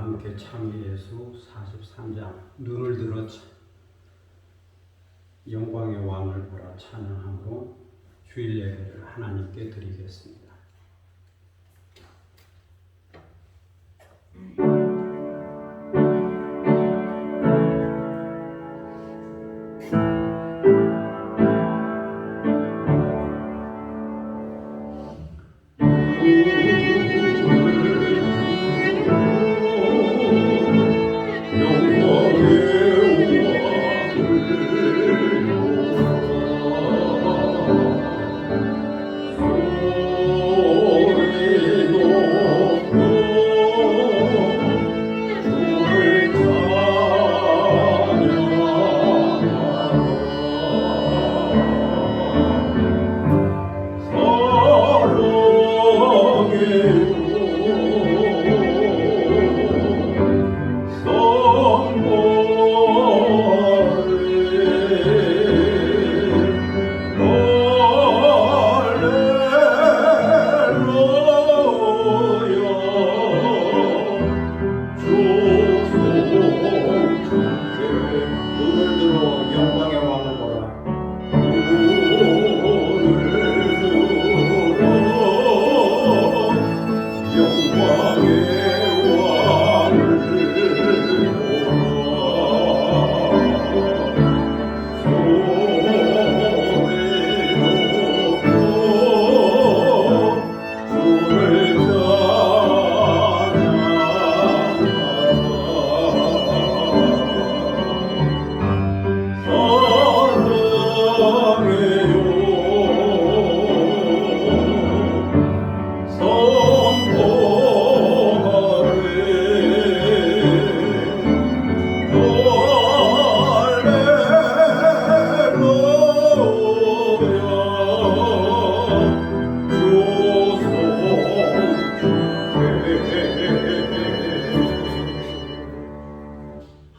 함께 창의예수 43장 눈을 들어 영광의 왕을 보라 찬양함으로 주일 예배를 하나님께 드리겠습니다.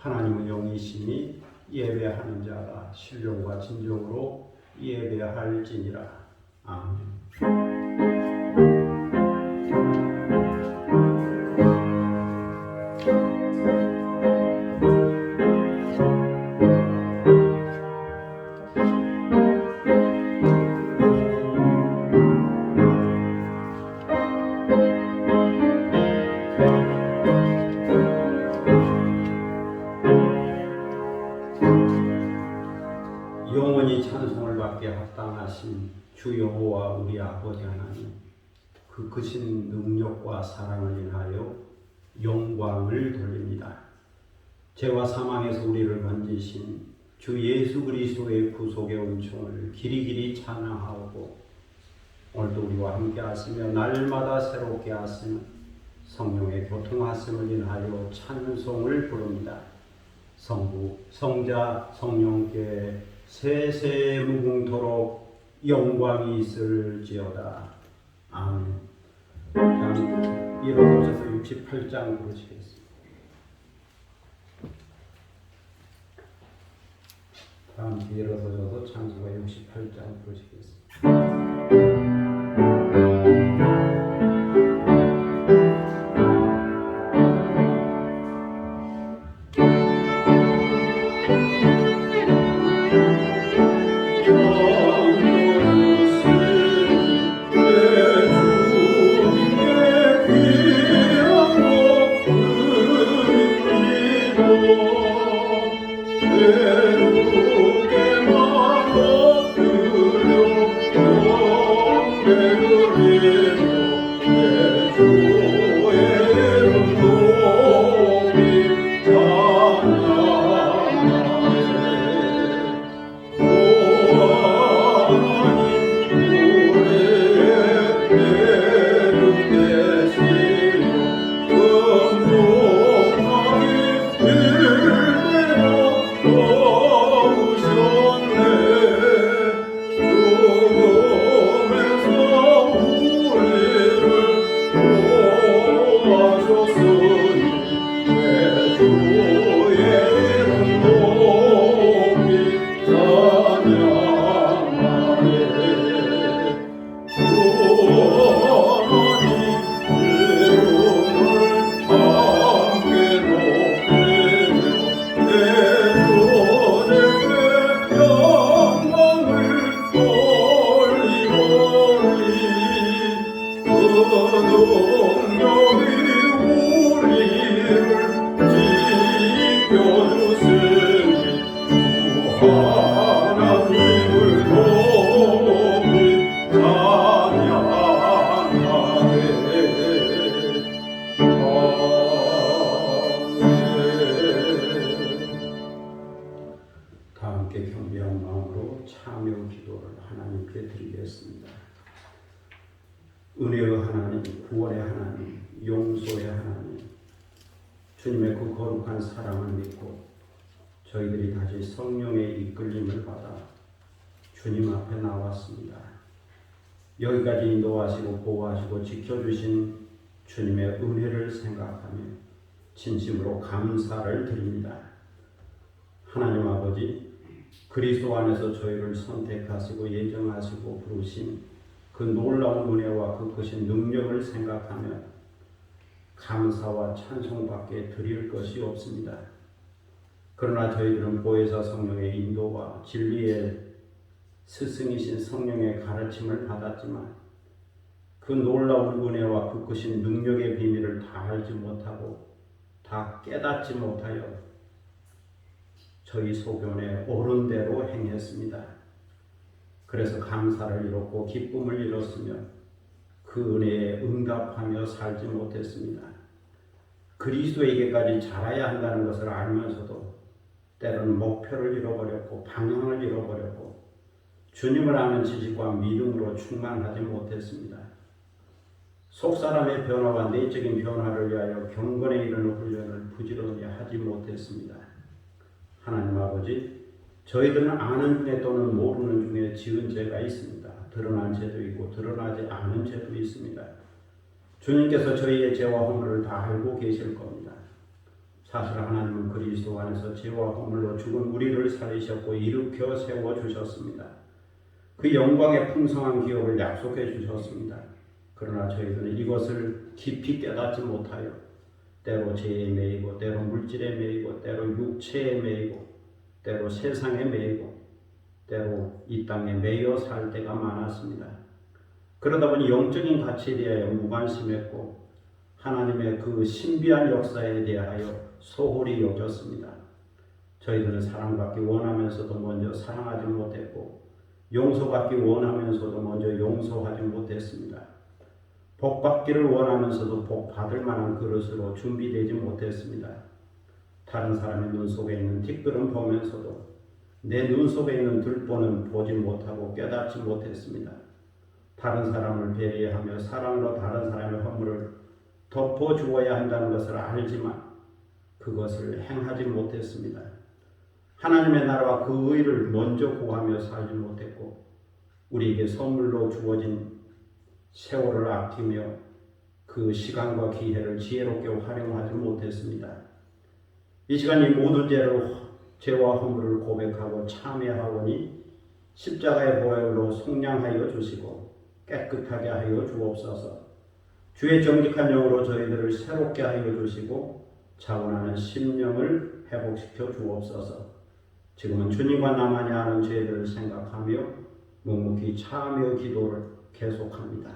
하나님은 영이시니 예배하는 자가 신령과 진정으로 예배할지니라. 아멘. 영원히 찬송을 받게 합당하신 주 여호와 우리 아버지 하나님, 그 크신 능력과 사랑을 인하여 영광을 돌립니다. 죄와 사망에서 우리를 건지신 주 예수 그리스도의 구속의 은총을 길이길이 찬양하고, 오늘도 우리와 함께 하시며 날마다 새롭게 하시는 성령의 교통하심을 인하여 찬송을 부릅니다. 성부, 성자, 성령께 세세 무궁토록 영광이 있을지어다. 아멘. 다음 일어서셔서 68장 부르시겠습니다. 다음 일어서셔서 찬송가 68장 부르시겠습니다. 능력이 우리를 지켜주시니 하나님을 높이 찬양하네. 다 함께 경배한 마음으로 참여 기도를 하나님께 드리겠습니다. 은혜의 하나님, 구원의 하나님, 용서의 하나님, 주님의 그 거룩한 사랑을 믿고 저희들이 다시 성령의 이끌림을 받아 주님 앞에 나왔습니다. 여기까지 인도하시고 보호하시고 지켜주신 주님의 은혜를 생각하며 진심으로 감사를 드립니다. 하나님 아버지, 그리스도 안에서 저희를 선택하시고 예정하시고 부르신 그 놀라운 은혜와 그 크신 능력을 생각하며 감사와 찬송밖에 드릴 것이 없습니다. 그러나 저희들은 보혜사 성령의 인도와 진리의 스승이신 성령의 가르침을 받았지만 그 놀라운 은혜와 그 크신 능력의 비밀을 다 알지 못하고 다 깨닫지 못하여 저희 소견에 옳은 대로 행했습니다. 그래서 감사를 잃었고 기쁨을 잃었으며 그 은혜에 응답하며 살지 못했습니다. 그리스도에게까지 자라야 한다는 것을 알면서도 때로는 목표를 잃어버렸고 방향을 잃어버렸고 주님을 아는 지식과 믿음으로 충만하지 못했습니다. 속사람의 변화와 내적인 변화를 위하여 경건에 이르는 훈련을 부지런히 하지 못했습니다. 하나님 아버지, 저희들은 아는 중에 또는 모르는 중에 지은 죄가 있습니다. 드러난 죄도 있고 드러나지 않은 죄도 있습니다. 주님께서 저희의 죄와 허물을 다 알고 계실 겁니다. 사실 하나님은 그리스도 안에서 죄와 허물로 죽은 우리를 살리셨고 일으켜 세워주셨습니다. 그 영광의 풍성한 기업을 약속해 주셨습니다. 그러나 저희들은 이것을 깊이 깨닫지 못하여 때로 죄에 매이고 때로 물질에 매이고 때로 육체에 매이고 때로 세상에 매이고 때로 이 땅에 매여 살 때가 많았습니다. 그러다 보니 영적인 가치에 대하여 무관심했고 하나님의 그 신비한 역사에 대하여 소홀히 여겼습니다. 저희들은 사랑받기 원하면서도 먼저 사랑하지 못했고 용서받기 원하면서도 먼저 용서하지 못했습니다. 복받기를 원하면서도 복받을 만한 그릇으로 준비되지 못했습니다. 다른 사람의 눈 속에 있는 티끌은 보면서도 내 눈 속에 있는 들보는 보지 못하고 깨닫지 못했습니다. 다른 사람을 배려하며 사랑으로 다른 사람의 허물을 덮어주어야 한다는 것을 알지만 그것을 행하지 못했습니다. 하나님의 나라와 그 의를 먼저 구하며 살지 못했고 우리에게 선물로 주어진 세월을 아끼며 그 시간과 기회를 지혜롭게 활용하지 못했습니다. 이 시간 이 모든 죄와 허물을 고백하고 참회하오니 십자가의 보혈로 속량하여 주시고 깨끗하게 하여 주옵소서. 주의 정직한 영으로 저희들을 새롭게 하여 주시고 자원하는 심령을 회복시켜 주옵소서. 지금은 주님과 나만이 아는 죄들을 생각하며 묵묵히 참여 기도를 계속합니다.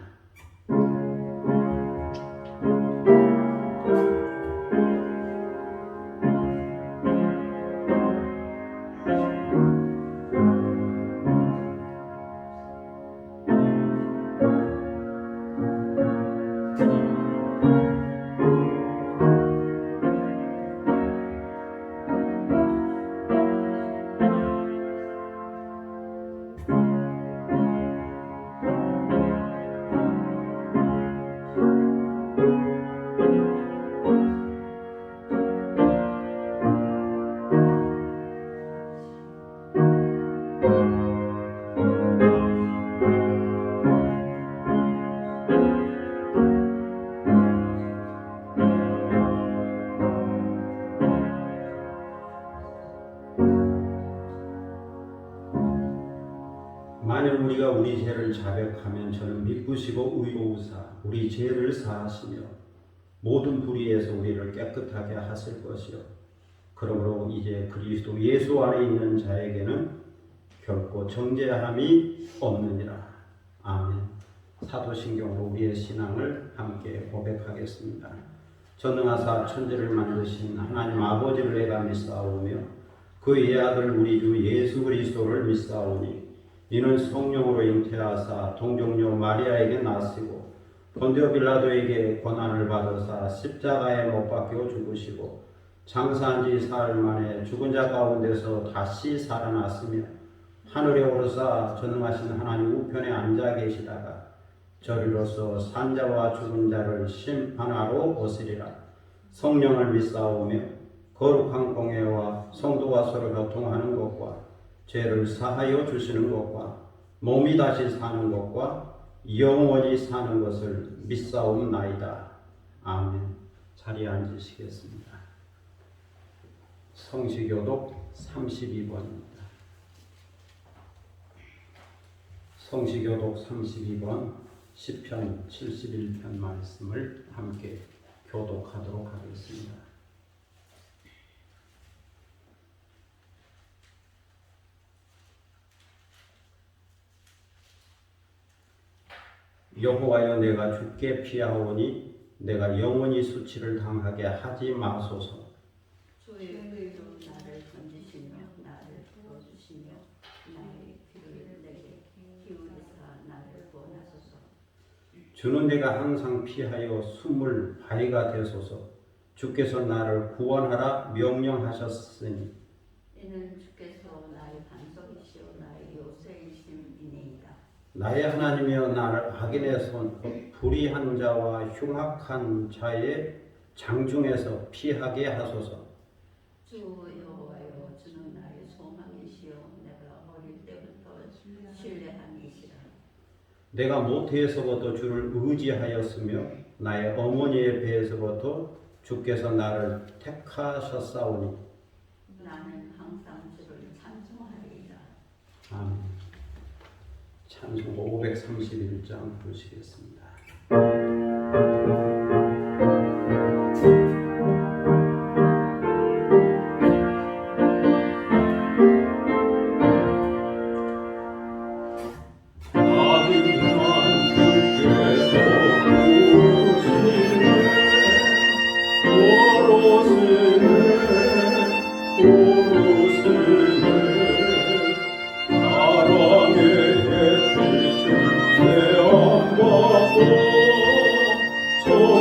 만일 우리가 우리 죄를 자백하면 저는 미쁘시고 의로우사 우리 죄를 사하시며 모든 불의에서 우리를 깨끗하게 하실 것이요 그러므로 이제 그리스도 예수 안에 있는 자에게는 결코 정죄함이 없느니라. 아멘. 사도신경으로 우리의 신앙을 함께 고백하겠습니다. 전능하사 천지를 만드신 하나님 아버지를 내가 믿사오며 그의 아들 우리 주 예수 그리스도를 믿사오니 이는 성령으로 잉태하사 동정녀 마리아에게 나시고 본디오 빌라도에게 고난을 받으사 십자가에 못 박혀 죽으시고 장사한 지 사흘 만에 죽은 자 가운데서 다시 살아났으며 하늘에 오르사 전능하신 하나님 우편에 앉아 계시다가 저리로서 산자와 죽은 자를 심판하러 오시리라. 성령을 믿사오며 거룩한 공회와 성도가 서로 교통하는 것과 죄를 사하여 주시는 것과 몸이 다시 사는 것과 영원히 사는 것을 믿사옵나이다. 아멘. 자리에 앉으시겠습니다. 성시교독 32번입니다. 성시교독 32번 시편 71편 말씀을 함께 교독하도록 하겠습니다. 여호와여 내가 주께 피하오니 내가 영원히 수치를 당하게 하지 마소서. 주의 의로 나를 건지시며 나를 도와주시며 나의 귀를 내게 기울이사 나를 구원하소서. 주는 내가 항상 피하여 숨을 바위가 되소서. 주께서 나를 구원하라 명령하셨으니 이는 주께서 나의 반석이시오 나의 요새이심이니이다. 나의 하나님이여 나를 악인의 손 불의한 자와 흉악한 자의 장중에서 피하게 하소서. 주 여호와여 주는 나의 소망이시오 내가 어릴 때부터 신뢰한 이시라. 내가 모태에서부터 주를 의지하였으며 나의 어머니의 배에서부터 주께서 나를 택하셨사오니 나는 항상 주를 찬송하리이다. 아멘. 찬송 531장 부르시겠습니다. 저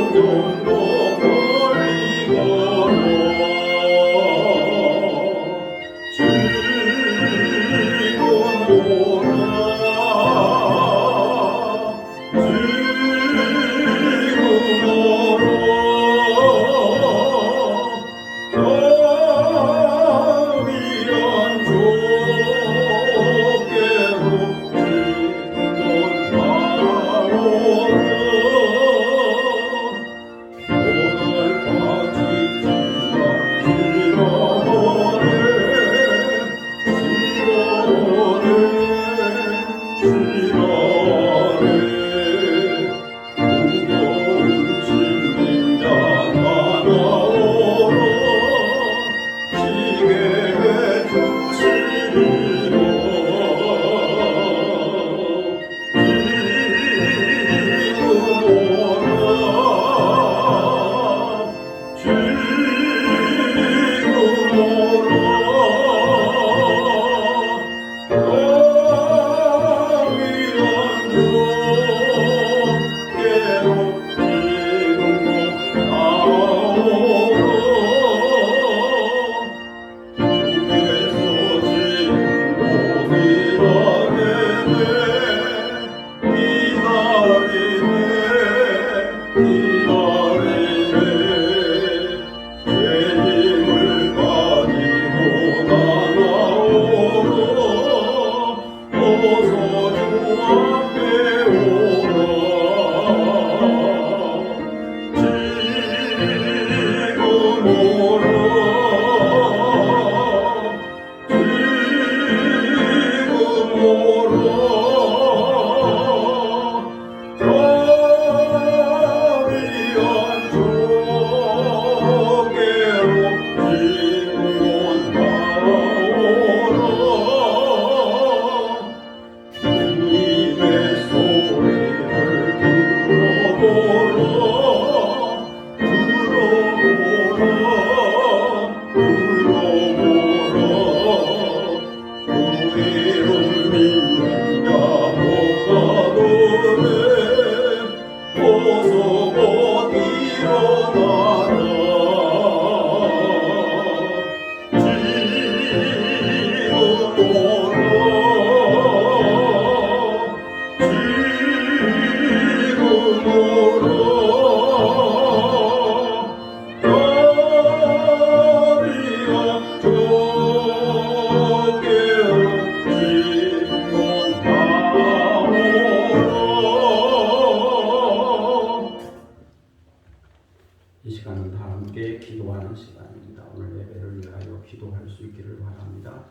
기도할 수 있기를 바랍니다.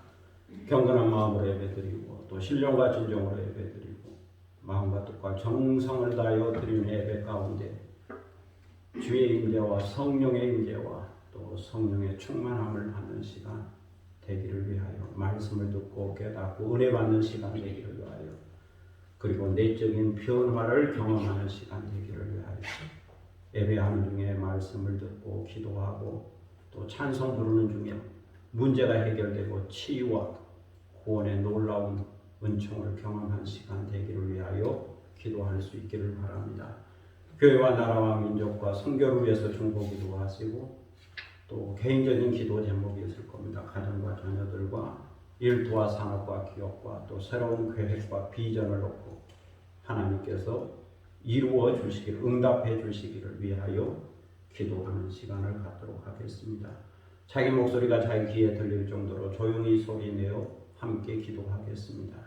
경건한 마음으로 예배드리고 또 신령과 진정으로 예배드리고 마음과 뜻과 정성을 다하여 드리는 예배 가운데 주의 임재와 성령의 임재와 또 성령의 충만함을 받는 시간 되기를 위하여 말씀을 듣고 깨닫고 은혜 받는 시간 되기를 위하여 그리고 내적인 변화를 경험하는 시간 되기를 위하여 예배하는 중에 말씀을 듣고 기도하고 또 찬송 부르는 중에 문제가 해결되고 치유와 구원의 놀라운 은총을 경험한 시간 되기를 위하여 기도할 수 있기를 바랍니다. 교회와 나라와 민족과 선교를 위해서 중보기도 하시고 또 개인적인 기도 제목이 있을 겁니다. 가정과 자녀들과 일터와 산업과 기업과 또 새로운 계획과 비전을 놓고 하나님께서 이루어 주시기를 응답해 주시기를 위하여 기도하는 시간을 갖도록 하겠습니다. 자기 목소리가 자기 귀에 들릴 정도로 조용히 소리내어 함께 기도하겠습니다.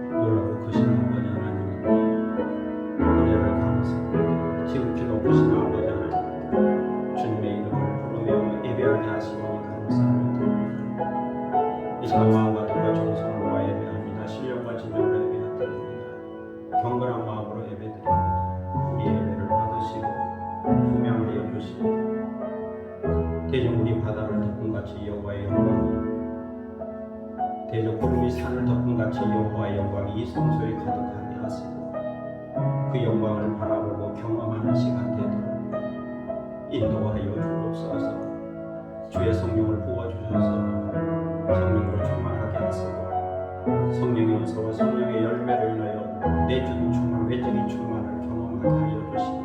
놀라고 크신 아버지 하나님 은혜를 감사합니다. 지극히도 크신 아버지 하나님 주님의 이름을 부르며 예배하게 하시오니 감사를 드립니다. 이 시간 마음과 뜻과 정성과 예배합니다. 신령과 진정으로 예배드립니다. 경건한 마음으로 예배드립니다. 우리 예배를 받으시고 분명하여 주시고 대저물이 바다를 덮음같이 여호와의 영광이 대저 구름이 산을 덮음같이 여호와의 영광이 이 성소에 가득하게 하시고 그 영광을 바라보고 경험하는 시간 되도록 인도하여 주옵소서. 주의 성령을 부어주셔서 성령으로 충만하게 하시고 성령의 은사와 성령의 열매를 인하여 내적인 충만, 외적인 충만을 경험하게 하여 주시고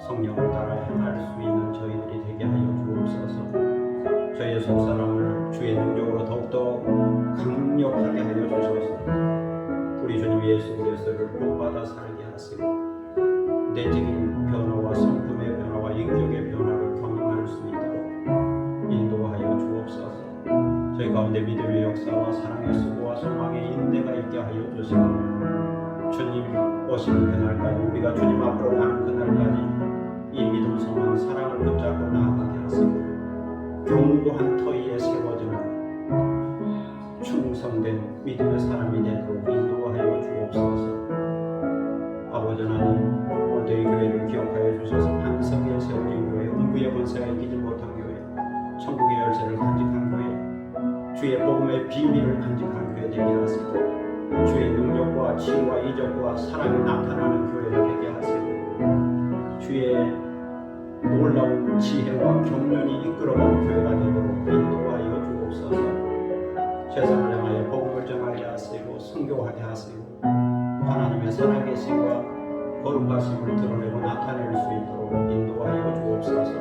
성령을 따라 행할 수 있는 저희들이 되게 하여 주옵소서. 저희의 속사람을 주의 능력으로 더욱더 강력하게 하여 주셔서 우리 주님 예수 그리스도를 본받아 살게 하시고 내적인 변화와 성품의 변화와 인격의 변화를 경험할 수 있도록 인도하여 주옵소서. 저희 가운데 믿음의 역사와 사랑의 수고와 소망의 인내가 있게 하여 주시고 주님 오시는 그날까지 우리가 주님 앞으로 가는 그날까지 이 믿음, 소망, 사랑을 붙잡고 나아가게 하시고 견고한 터 위에 세워지는 충성된 믿음의 사람이 되도록 인도하여 주옵소서. 아버지 하나님 오늘도 이 교회를 기억하여 주셔서 반석에 세워진 교회, 음부의 권세가 이기지 못한 교회, 천국의 열쇠를 간직한 교회, 주의 복음의 비밀을 간직한 교회 되게 하시고 주의 능력과 치유와 이적과 사랑이 나타나는 교회가 되게 하시고 주의 놀라운 지혜와 경륜이 이끌어가는 교회가 되도록 인도하여 주옵소서. 세상을 향하여 복음을 전하게 하시고 선교하게 하시고 하나님의 살아계심과 거룩하심을 드러내고 나타낼 수 있도록 인도하여 주옵소서.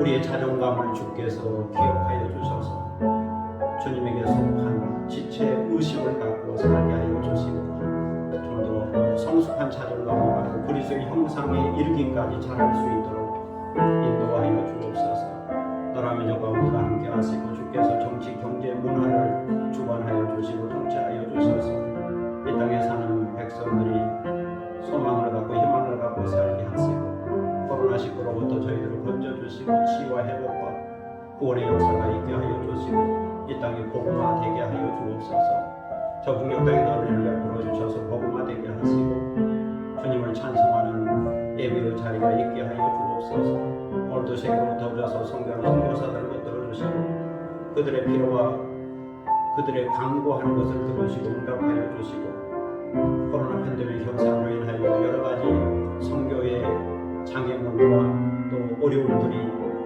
우리의 자존감을 주께서 기억하여 주셔서 주님에게 속한 지체 의식을 갖고 살게 하여 주시고 좀 더 성숙한 자존감을 가지고 그리스도의 형상에 이르기까지 자랄 수 있도록 인도하여 주옵소서. 나라 민족 가운데가 함께 하시고 주께서 정치, 경제, 문화를 주관하여 주시고 통치하여 주셔서 이 땅에 사는 백성들이 소망을 갖고 희망을 갖고 살게 하시고 코로나19로부터 저희들을 건져주시고 치유와 회복과 구원의 역사가 있게 하여 주시고 이 땅이 복음화 되게 하여 주옵소서. 적응력 땅에 너를 베풀어 주셔서 복음화 되게 하시고 주님을 찬송하는 예배의 자리가 있게 하여 주옵소서. 오늘도 세계로부터 오셔서 성교하는 선교사들을 붙들어 주시고 그들의 필요와 그들의 간구하는 것을 들으시고 응답하여 주시고 코로나 팬데믹 현상으로 인하여 여러 가지 선교의 장애물과 또 어려움들이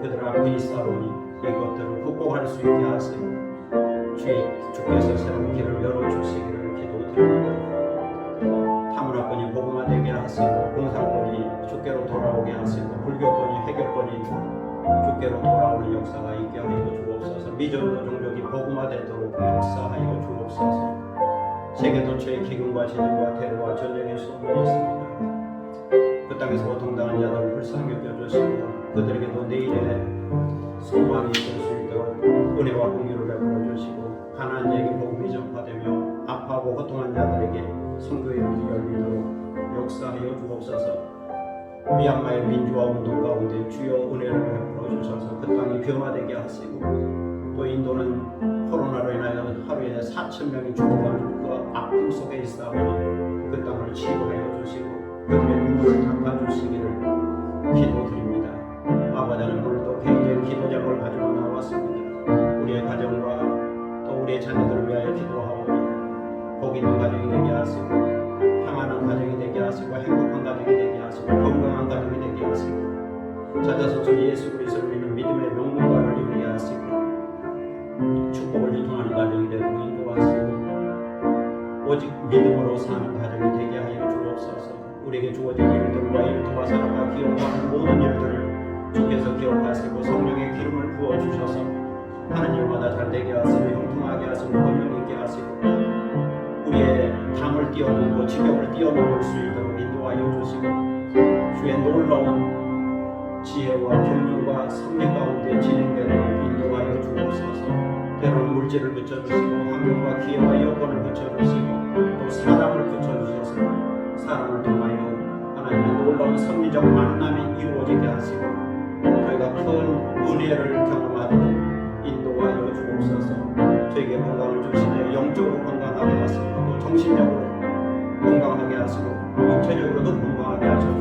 그들 앞에 있사오니 이것들을 극복할 수 있게 하시고 주께서 새로운 길을 열어주시기를 기도드립니다. 타문화권이 복음화되게 하시고 공산권이 주께로 돌아오게 하시고 불교권이 회교권이 주께로 돌아오는 역사가 있게 하여 주옵소서. 미전도 종족이 복음화되도록 역사하여 주옵소서. 세계 도처의 기근과 지진과 테러와 전쟁의 소문이 있습니다. 그 땅에서 고통당한 자들을 불쌍히 여겨주시고 그들에게도 내일의 소망이 있을 수 있도록 은혜와 공유를 베풀어 주시고 가난한 자에게 복음이 전파되며 아파하고 고통한 자들에게 선교의 문이 열리도록 역사하여 주옵소서. 미얀마의 민주화 운동 가운데 주여 은혜를 베풀어 주셔서 그 땅이 변화되게 하시고, 또 인도는 코로나로 인하여 하루에 4,000명이 죽어가는 그 아픔 속에 있사오니 그 땅을 치유하여 주시고 그들의 눈물을 닦아주시기를 기도드립니다. 아버지 하나님, 오늘도 굉장히 기도 제목을 가지고 나왔습니다. 우리의 가정과 또 우리의 자녀들을 위하여 기도하오니 복 있는 가정이 되게 하시고, 평안한 가정이 되게 하시고, 행복한 가정이 되게 하시고, 건강한 가정이 되게 하시고, 찾아서 주 예수 그리스도를 믿는 믿음의 명문가를 이루게 하시고, 축복을 유통하는 가정이 되도록 인도하시고, 오직 믿음으로 사는 가정이 되게 하여 주옵소서. 우리에게 주어진 일들과 일터와 사랑과 기억하는 모든 일들을 주께서 기억하시고 성령의 기름을 부어주셔서 하나님마다 잘 되게 하시고 형통하게 하시고 번영 있게 하시고 우리의 담을 뛰어넘고 지경을 뛰어넘을 수 있도록 인도하여 주시고, 주의 놀라운 지혜와 경륜과 섭리 가운데 진행되도록 인도하여 주옵소서. 때로는 물질을 붙여주시고 환경과 기회와 여건을 붙여주시고 또 사람을 붙여주셔서 사람을 통하여 하나님의 놀라운 섭리적 만남이 이루어지게 하시고 저희가 큰 은혜를 경험하도록 인도하여 주옵소서. 저에게 건강을 주시되 영적으로 건강하게 하시고 또 정신적으로 건강하게 하시고 육체적으로도 건강하게 하시고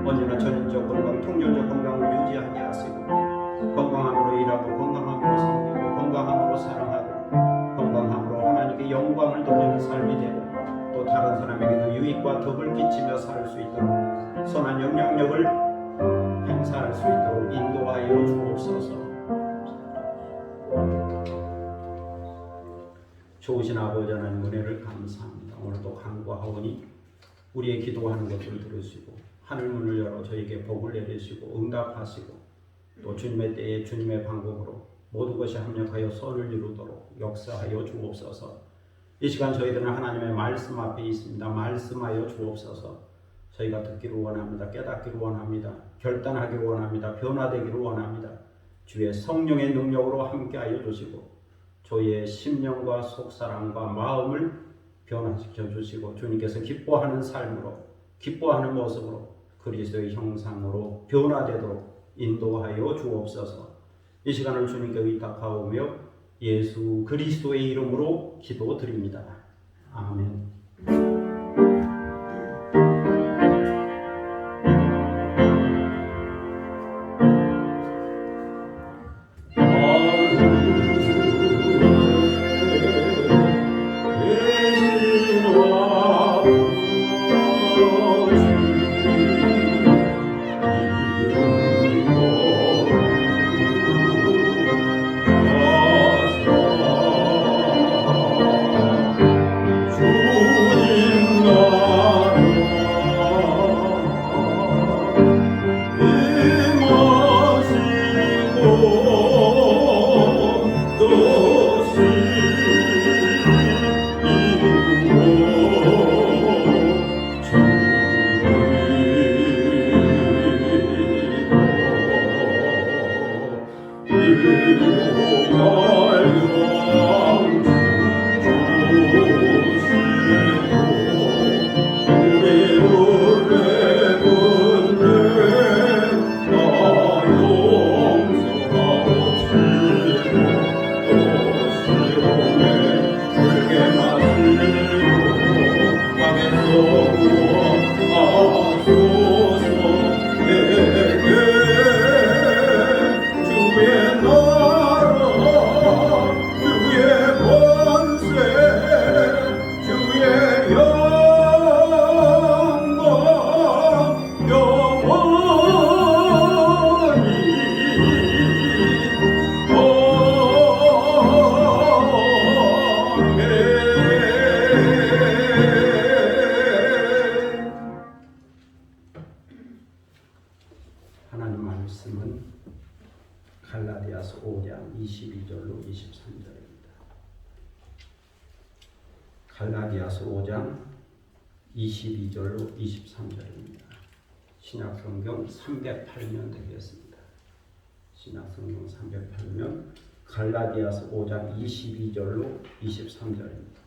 언제나 전인적 건강, 통전적 건강을 유지하게 하시고 건강함으로 일하고 건강함으로 섬기고 건강함으로 사랑하고 건강함으로 하나님께 영광을 돌리는 삶이 되고 또 다른 사람에게도 유익과 덕을 끼치며 살 수 있도록 선한 영향력을 행사할 수 있도록 인도하여 주옵소서. 좋으신 아버지 하나님 은혜를 감사합니다. 오늘도 간구하오니 우리의 기도하는 것을 들으시고 하늘 문을 열어 저에게 복을 내리시고 응답하시고 또 주님의 때에 주님의 방법으로 모든 것이 합력하여 선을 이루도록 역사하여 주옵소서. 이 시간 저희들은 하나님의 말씀 앞에 있습니다. 말씀하여 주옵소서. 저희가 듣기를 원합니다. 깨닫기를 원합니다. 결단하기를 원합니다. 변화되기를 원합니다. 주의 성령의 능력으로 함께하여 주시고 저희의 심령과 속사람과 마음을 변화시켜 주시고 주님께서 기뻐하는 삶으로 기뻐하는 모습으로 그리스도의 형상으로 변화되도록 인도하여 주옵소서. 이 시간을 주님께 의탁하오며 예수 그리스도의 이름으로 기도드립니다. 아멘. 하나님 말씀은 갈라디아서 5장 22절로 23절입니다. 갈라디아서 5장 22절로 23절입니다. 신약성경 308면 되겠습니다. 신약성경 308면 갈라디아서 5장 22절로 23절입니다.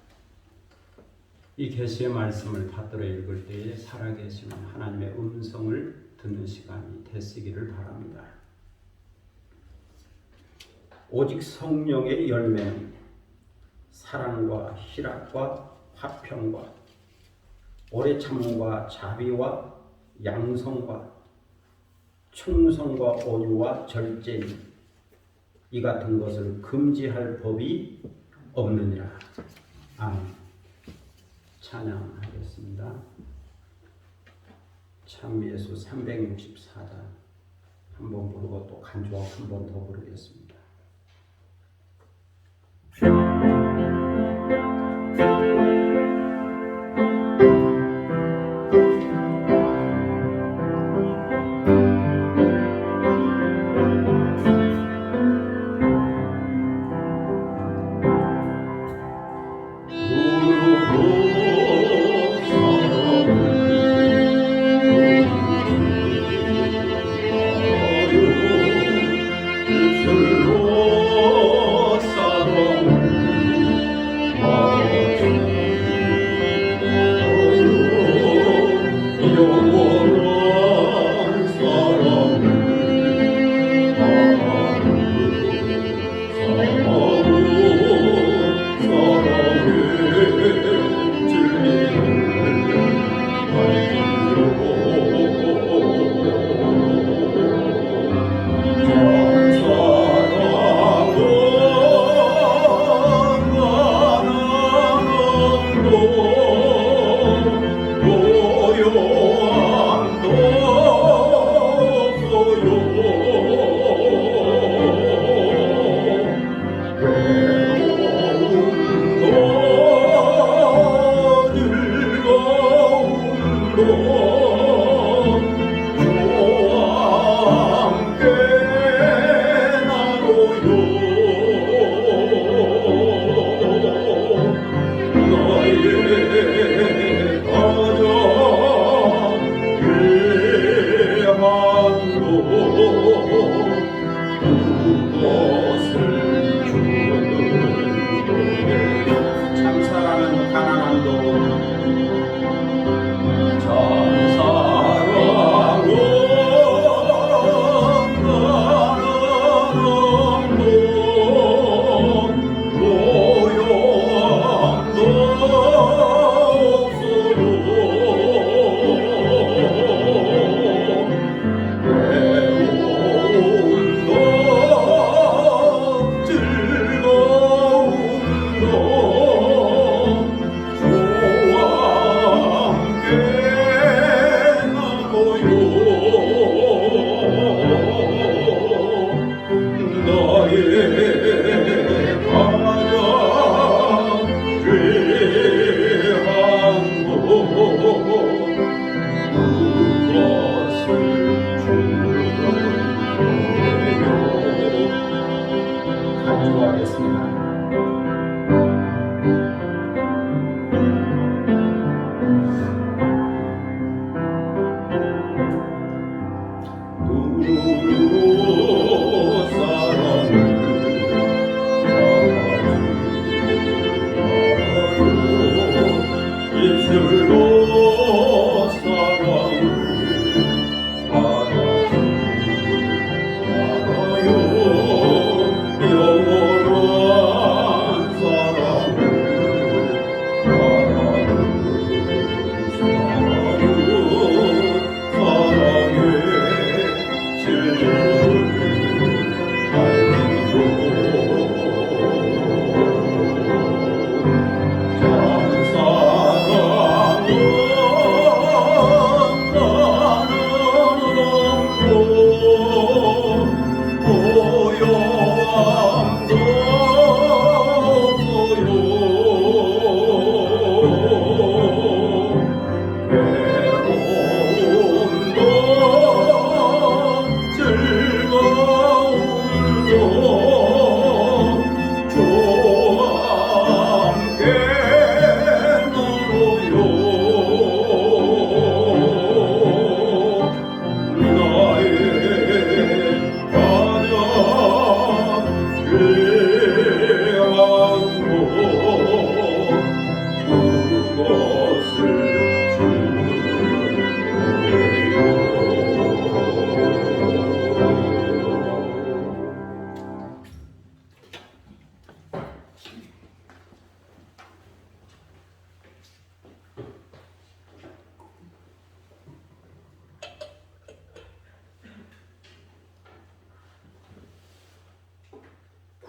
이 계시의 말씀을 받들어 읽을 때에 살아계시는 하나님의 음성을 듣는 시간이 되시기를 바랍니다. 오직 성령의 열매는 사랑과 희락과 화평과 오래 참음과 자비와 양성과 충성과 온유와 절제니 이 같은 것을 금지할 법이 없느니라. 아멘. 찬양하겠습니다. 참 예수 364단 한번 부르고 또 간주하고 한 번 더 부르겠습니다.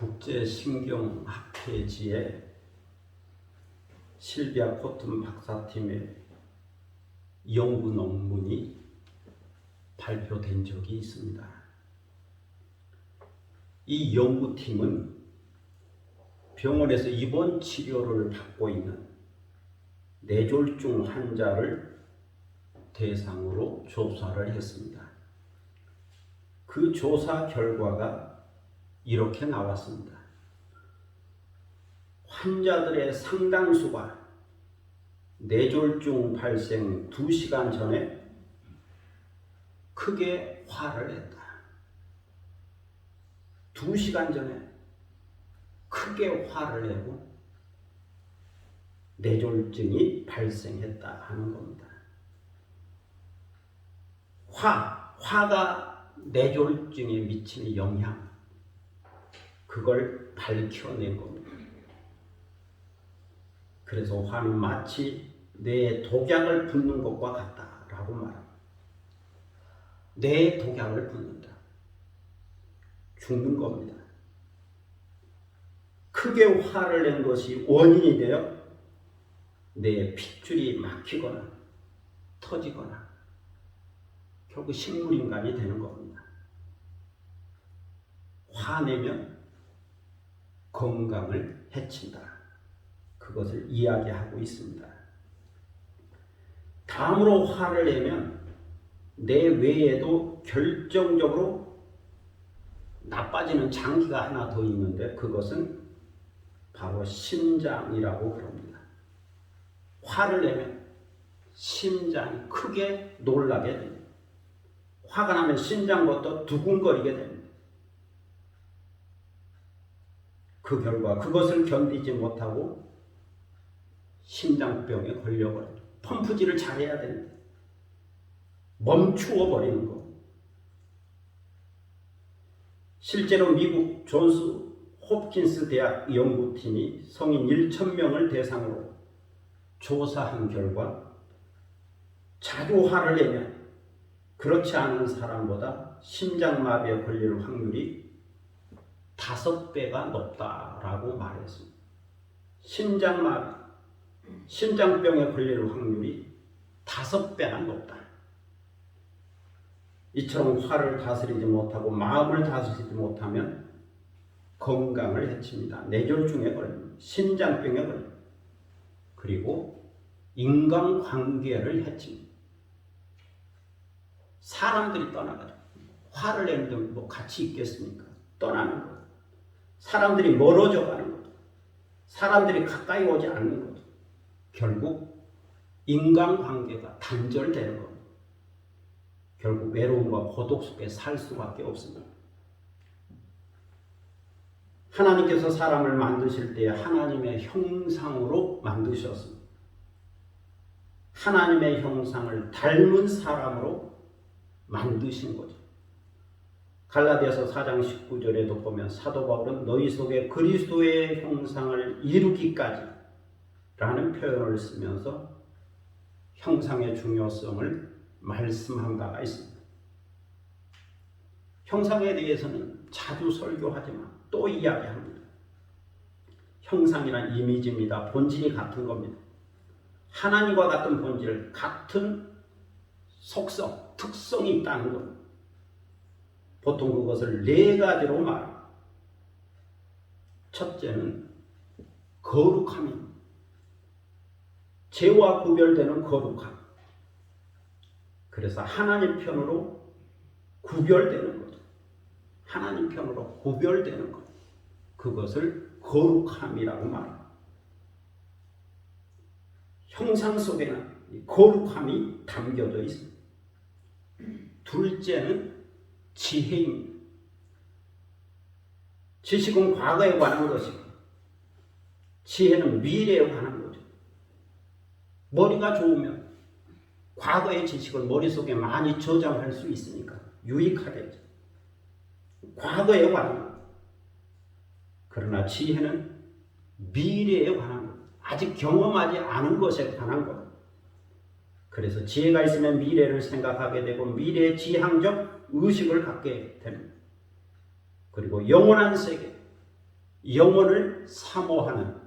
국제신경학회지에 실비아 코튼 박사팀의 연구 논문이 발표된 적이 있습니다. 이 연구팀은 병원에서 입원 치료를 받고 있는 뇌졸중 환자를 대상으로 조사를 했습니다. 그 조사 결과가 이렇게 나왔습니다. 환자들의 상당수가 뇌졸중 발생 2시간 전에 크게 화를 냈다. 2시간 전에 크게 화를 내고 뇌졸중이 발생했다 하는 겁니다. 화가 뇌졸중에 미치는 영향, 그걸 밝혀낸 겁니다. 그래서 화는 마치 뇌에 독약을 붓는 것과 같다라고 말합니다. 뇌에 독약을 붓는다. 죽는 겁니다. 크게 화를 낸 것이 원인이 되어 뇌에 핏줄이 막히거나 터지거나 결국 식물인간이 되는 겁니다. 화내면 건강을 해친다. 그것을 이야기하고 있습니다. 다음으로 화를 내면 내 외에도 결정적으로 나빠지는 장기가 하나 더 있는데 그것은 바로 심장이라고 그럽니다. 화를 내면 심장이 크게 놀라게 됩니다. 화가 나면 심장부터 두근거리게 됩니다. 그 결과 그것을 견디지 못하고 심장병에 걸려버립니다. 펌프질을 잘해야 됩니다. 멈추어 버리는 것. 실제로 미국 존스 홉킨스 대학 연구팀이 성인 1,000명을 대상으로 조사한 결과 자주 화를 내면 그렇지 않은 사람보다 심장마비에 걸릴 확률이 5배가 높다라고 말했습니다. 심장마비, 심장병에 걸릴 확률이 5배나 높다. 이처럼 화를 다스리지 못하고 마음을 다스리지 못하면 건강을 해칩니다. 뇌졸중에 걸립니다. 심장병에 걸립니다. 그리고 인간관계를 해칩니다. 사람들이 떠나가죠. 화를 내는데 뭐 같이 있겠습니까? 떠나는 거예요. 사람들이 멀어져 가는 거죠. 사람들이 가까이 오지 않는 거죠. 결국 인간관계가 단절되는 겁니다. 결국 외로움과 고독 속에 살 수밖에 없습니다. 하나님께서 사람을 만드실 때 하나님의 형상으로 만드셨습니다. 하나님의 형상을 닮은 사람으로 만드신 거죠. 갈라디아서 4장 19절에도 보면 사도 바울은 너희 속에 그리스도의 형상을 이루기까지 라는 표현을 쓰면서 형상의 중요성을 말씀한 바가 있습니다. 형상에 대해서는 자주 설교하지만 또 이야기합니다. 형상이란 이미지입니다. 본질이 같은 겁니다. 하나님과 같은 본질, 같은 속성, 특성이 있다는 겁니다. 보통 그것을 4가지로 말합니다. 첫째는 거룩함입니다. 죄와 구별되는 거룩함. 그래서 하나님 편으로 구별되는 거죠. 하나님 편으로 구별되는 것. 그것을 거룩함이라고 말합니다. 형상 속에는 거룩함이 담겨져 있습니다. 둘째는 지혜입니다. 지식은 과거에 관한 것이고 지혜는 미래에 관한 거죠. 머리가 좋으면 과거의 지식을 머릿속에 많이 저장할 수 있으니까 유익하겠죠. 과거에 관한 것. 그러나 지혜는 미래에 관한 것. 아직 경험하지 않은 것에 관한 것. 그래서 지혜가 있으면 미래를 생각하게 되고 미래의 지향적 의식을 갖게 됩니다. 그리고 영원한 세계, 영혼을 사모하는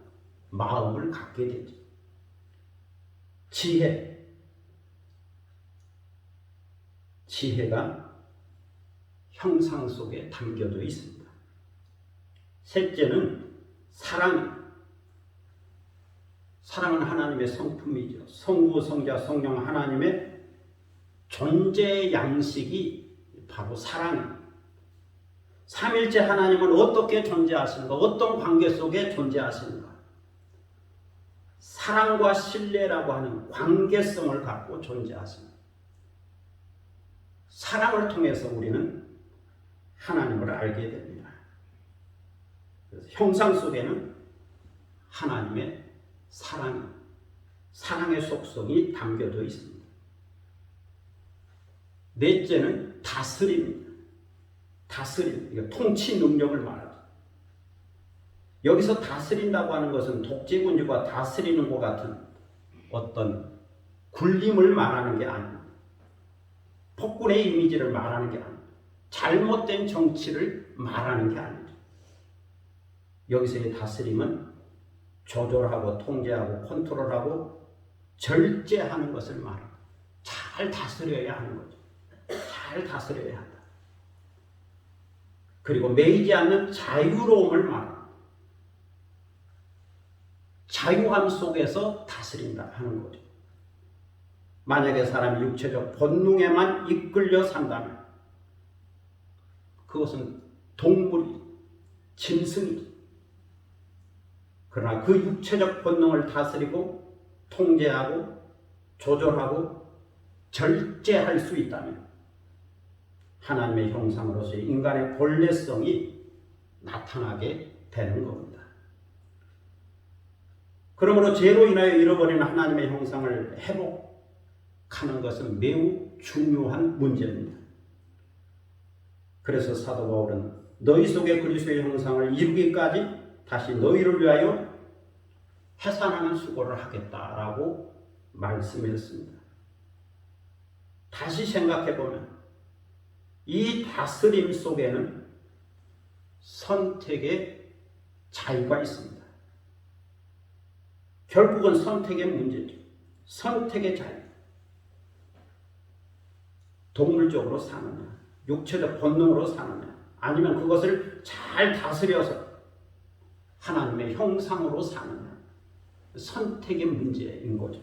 마음을 갖게 되죠. 지혜가 형상 속에 담겨져 있습니다. 셋째는 사랑은 하나님의 성품이죠. 성부, 성자, 성령 하나님의 존재 양식이 바로 사랑입니다. 삼일째 하나님은 어떻게 존재하시는가? 어떤 관계 속에 존재하시는가? 사랑과 신뢰라고 하는 관계성을 갖고 존재하십니다. 사랑을 통해서 우리는 하나님을 알게 됩니다. 그래서 형상 속에는 하나님의 사랑의 속성이 담겨져 있습니다. 넷째는 다스림입니다. 이거 통치 능력을 말하죠. 여기서 다스린다고 하는 것은 독재군주가 다스리는 것 같은 어떤 굴림을 말하는 게 아닙니다. 폭군의 이미지를 말하는 게 아닙니다. 잘못된 정치를 말하는 게 아니죠. 여기서의 다스림은 조절하고 통제하고 컨트롤하고 절제하는 것을 말합니다. 잘 다스려야 하는 거죠. 잘 다스려야 한다. 그리고 매이지 않는 자유로움을 말합니다. 자유함 속에서 다스린다 하는 거죠. 만약에 사람이 육체적 본능에만 이끌려 산다면 그것은 동물이, 짐승이지. 그러나 그 육체적 본능을 다스리고 통제하고 조절하고 절제할 수 있다면 하나님의 형상으로서의 인간의 본래성이 나타나게 되는 겁니다. 그러므로 죄로 인하여 잃어버린 하나님의 형상을 회복하는 것은 매우 중요한 문제입니다. 그래서 사도 바울은 너희 속에 그리스도의 형상을 이루기까지 다시 너희를 위하여 해산하는 수고를 하겠다라고 말씀했습니다. 다시 생각해보면 이 다스림 속에는 선택의 자유가 있습니다. 결국은 선택의 문제죠. 선택의 자유. 동물적으로 사느냐, 육체적 본능으로 사느냐, 아니면 그것을 잘 다스려서 하나님의 형상으로 사느냐. 선택의 문제인 거죠.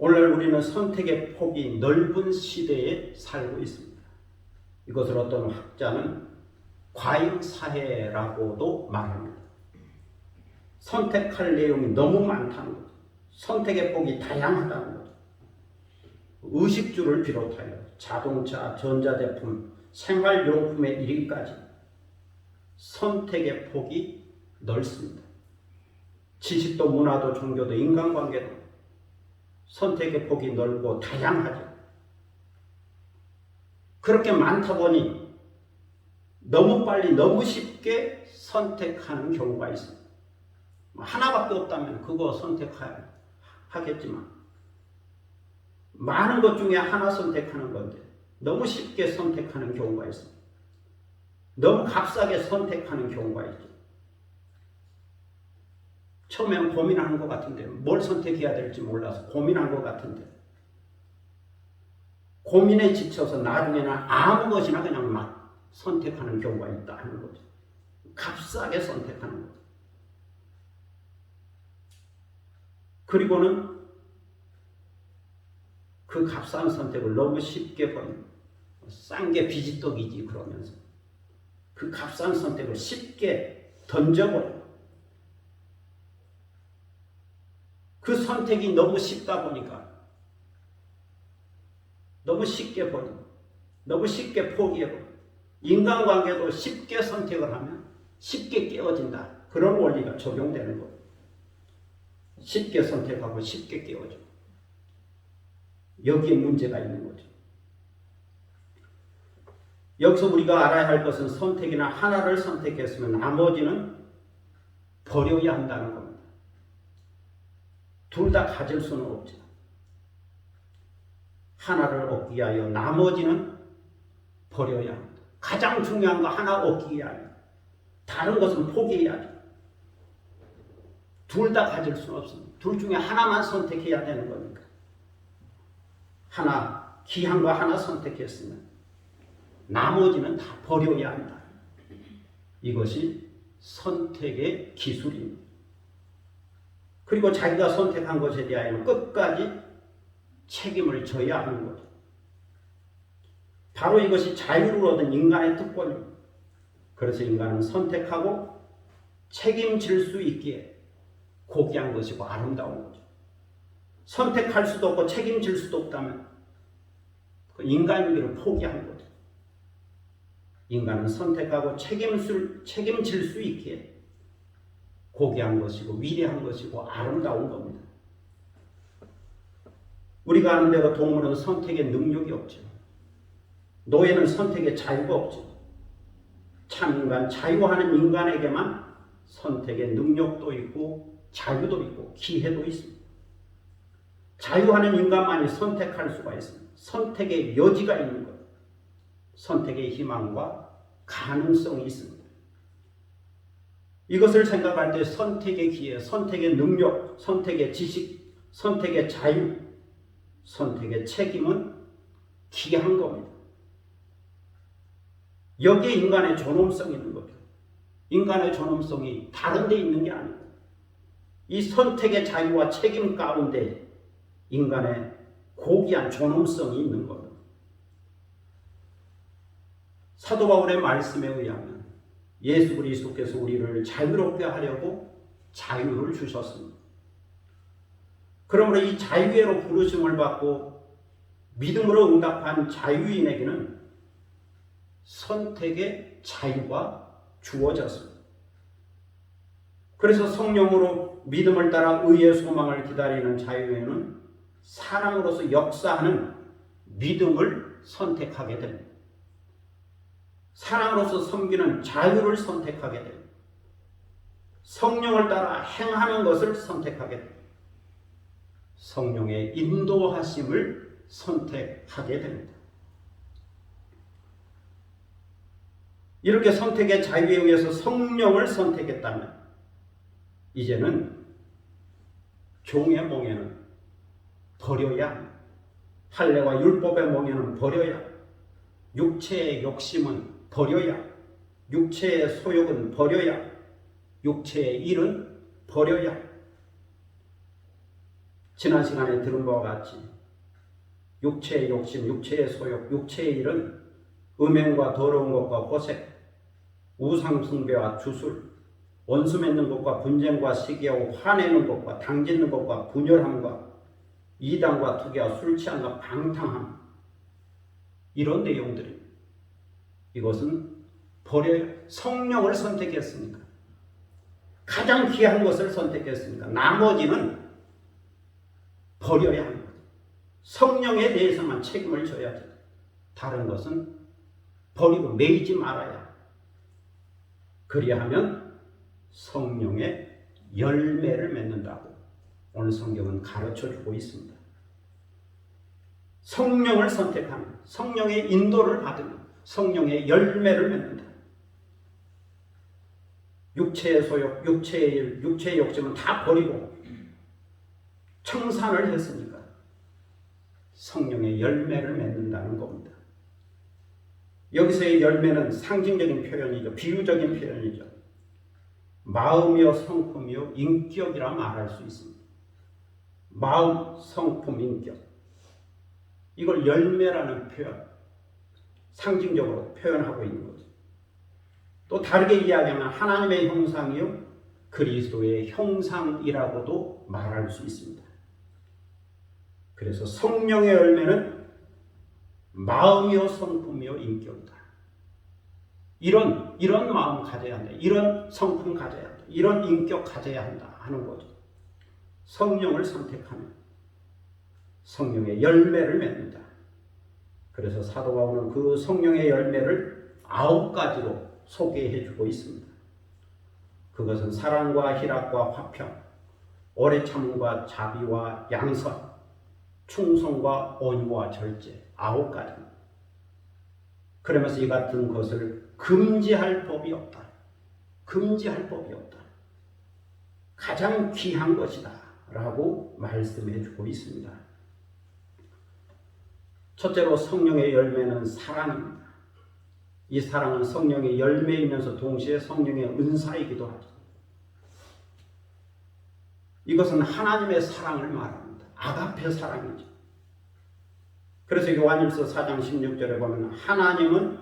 오늘 우리는 선택의 폭이 넓은 시대에 살고 있습니다. 이것을 어떤 학자는 과잉사회라고도 말합니다. 선택할 내용이 너무 많다는 거죠. 선택의 폭이 다양하다는 거죠. 의식주를 비롯하여 자동차, 전자제품, 생활용품에 이르기까지 선택의 폭이 넓습니다. 지식도 문화도 종교도 인간관계도 선택의 폭이 넓고 다양하죠. 그렇게 많다 보니 너무 빨리 너무 쉽게 선택하는 경우가 있습니다. 하나밖에 없다면 그거 선택하겠지만 많은 것 중에 하나 선택하는 건데 너무 쉽게 선택하는 경우가 있습니다. 너무 값싸게 선택하는 경우가 있죠. 처음에는 고민하는 것 같은데 뭘 선택해야 될지 몰라서 고민한 것 같은데 고민에 지쳐서 나중에는 아무 것이나 그냥 막 선택하는 경우가 있다 하는 거죠. 값싸게 선택하는 거죠. 그리고는 그 값싼 선택을 너무 쉽게 버리는 싼 게 비지떡이지 그러면서 그 값싼 선택을 쉽게 던져버려요. 그 선택이 너무 쉽다 보니까 너무 쉽게 버리고 너무 쉽게 포기해버리고 인간관계도 쉽게 선택을 하면 쉽게 깨어진다. 그런 원리가 적용되는 거예요. 쉽게 선택하고 쉽게 깨어져. 여기에 문제가 있는 거죠. 여기서 우리가 알아야 할 것은 선택이나 하나를 선택했으면 나머지는 버려야 한다는 겁니다. 둘 다 가질 수는 없죠. 하나를 얻기 위하여 나머지는 버려야 합니다. 가장 중요한 거 하나 얻기 위하여 다른 것은 포기해야죠. 둘 다 가질 수는 없습니다. 둘 중에 하나만 선택해야 되는 거니까. 하나, 귀한 거 하나 선택했으면 나머지는 다 버려야 한다. 이것이 선택의 기술입니다. 그리고 자기가 선택한 것에 대하여 끝까지 책임을 져야 하는 거죠. 바로 이것이 자유를 얻은 인간의 특권입니다. 그래서 인간은 선택하고 책임질 수 있기에 고귀한 것이고 아름다운 거죠. 선택할 수도 없고 책임질 수도 없다면 그 인간이기를 포기한 거죠. 인간은 선택하고 책임질 수 있기에 고귀한 것이고 위대한 것이고 아름다운 겁니다. 우리가 아는 대로 동물은 선택의 능력이 없죠. 노예는 선택의 자유가 없죠. 참 인간, 자유하는 인간에게만 선택의 능력도 있고 자유도 있고 기회도 있습니다. 자유하는 인간만이 선택할 수가 있습니다. 선택의 여지가 있는 것, 선택의 희망과 가능성이 있습니다. 이것을 생각할 때 선택의 기회, 선택의 능력, 선택의 지식, 선택의 자유, 선택의 책임은 귀한 겁니다. 여기에 인간의 존엄성이 있는 거죠. 인간의 존엄성이 다른 데 있는 게 아니고 이 선택의 자유와 책임 가운데 인간의 고귀한 존엄성이 있는 겁니다. 사도 바울의 말씀에 의하면 예수 그리스도께서 우리를 자유롭게 하려고 자유를 주셨습니다. 그러므로 이 자유로 부르심을 받고 믿음으로 응답한 자유인에게는 선택의 자유가 주어졌습니다. 그래서 성령으로 믿음을 따라 의의 소망을 기다리는 자유인은 사랑으로서 역사하는 믿음을 선택하게 됩니다. 사랑으로서 섬기는 자유를 선택하게 됩니다. 성령을 따라 행하는 것을 선택하게 됩니다. 성령의 인도하심을 선택하게 됩니다. 이렇게 선택의 자유에 의해서 성령을 선택했다면 이제는 종의 멍에는 버려야 합니다. 할례와 율법의 멍에는 버려야, 육체의 욕심은 버려야, 육체의 소욕은 버려야, 육체의 일은 버려야. 지난 시간에 들은 바와 같이 육체의 욕심, 육체의 소욕, 육체의 일은 음행과 더러운 것과 호색, 우상 숭배와 주술, 원수 맺는 것과 분쟁과 시기하고 화내는 것과 당짓는 것과 분열함과 이단과 투기와 술 취함과 방탕함, 이런 내용들입니다. 이것은 버려야, 성령을 선택했으니까, 가장 귀한 것을 선택했으니까 나머지는 버려야 합니다. 성령에 대해서만 책임을 져야 돼요. 다른 것은 버리고 매이지 말아야. 그리하면 성령의 열매를 맺는다고 오늘 성경은 가르쳐주고 있습니다. 성령을 선택하는, 성령의 인도를 받으면 성령의 열매를 맺는다. 육체의 소욕, 육체의 일, 육체의 욕심은 다 버리고 청산을 했으니까 성령의 열매를 맺는다는 겁니다. 여기서의 열매는 상징적인 표현이죠. 비유적인 표현이죠. 마음이요 성품이요 인격이라 말할 수 있습니다. 마음, 성품, 인격, 이걸 열매라는 표현, 상징적으로 표현하고 있는 거죠. 또 다르게 이야기하면 하나님의 형상이요 그리스도의 형상이라고도 말할 수 있습니다. 그래서 성령의 열매는 마음이요 성품이요 인격이다. 이런 마음 가져야 한다. 이런 성품 가져야 한다. 이런 인격 가져야 한다 하는 거죠. 성령을 선택하면 성령의 열매를 맺는다. 그래서 사도 바울은 그 성령의 열매를 9가지로 소개해 주고 있습니다. 그것은 사랑과 희락과 화평, 오래 참음과 자비와 양선, 충성과 온유와 절제, 9가지입니다. 그러면서 이 같은 것을 금지할 법이 없다. 금지할 법이 없다. 가장 귀한 것이다 라고 말씀해 주고 있습니다. 첫째로 성령의 열매는 사랑입니다. 이 사랑은 성령의 열매이면서 동시에 성령의 은사이기도 하죠. 이것은 하나님의 사랑을 말합니다. 아가페 사랑이죠. 그래서 요한일서 4장 16절에 보면 하나님은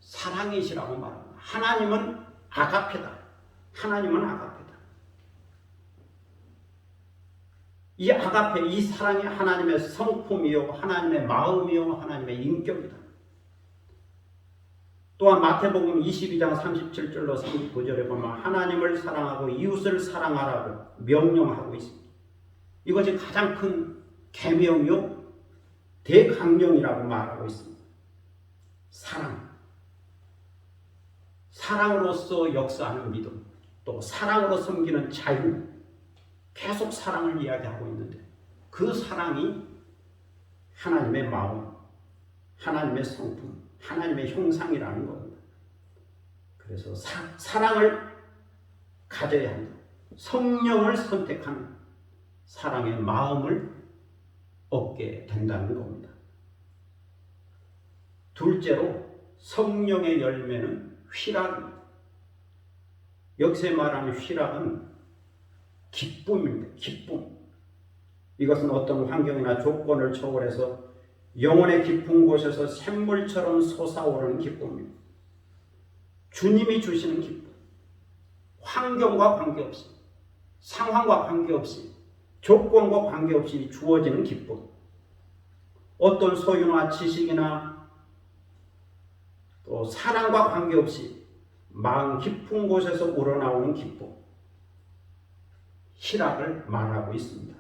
사랑이시라고 말합니다. 하나님은 아가페다. 하나님은 아가페다. 이 아가페, 이 사랑이 하나님의 성품이요, 하나님의 마음이요, 하나님의 인격이다. 또한 마태복음 22장 37절로 39절에 보면 하나님을 사랑하고 이웃을 사랑하라고 명령하고 있습니다. 이것이 가장 큰 계명이요 대강령이라고 말하고 있습니다. 사랑. 사랑으로서 역사하는 믿음, 또 사랑으로 섬기는 자유, 계속 사랑을 이야기하고 있는데 그 사랑이 하나님의 마음, 하나님의 성품, 하나님의 형상이라는 겁니다. 그래서 사랑을 가져야 한다. 성령을 선택하는 사랑의 마음을 얻게 된다는 겁니다. 둘째로 성령의 열매는 휘락입니다. 여기서 말하는 휘락은 기쁨입니다. 기쁨. 이것은 어떤 환경이나 조건을 초월해서 영혼의 깊은 곳에서 샘물처럼 솟아오르는 기쁨입니다. 주님이 주시는 기쁨. 환경과 관계없이, 상황과 관계없이, 조건과 관계없이 주어지는 기쁨. 어떤 소유나 지식이나 또 사랑과 관계없이 마음 깊은 곳에서 우러나오는 기쁨. 희락을 말하고 있습니다.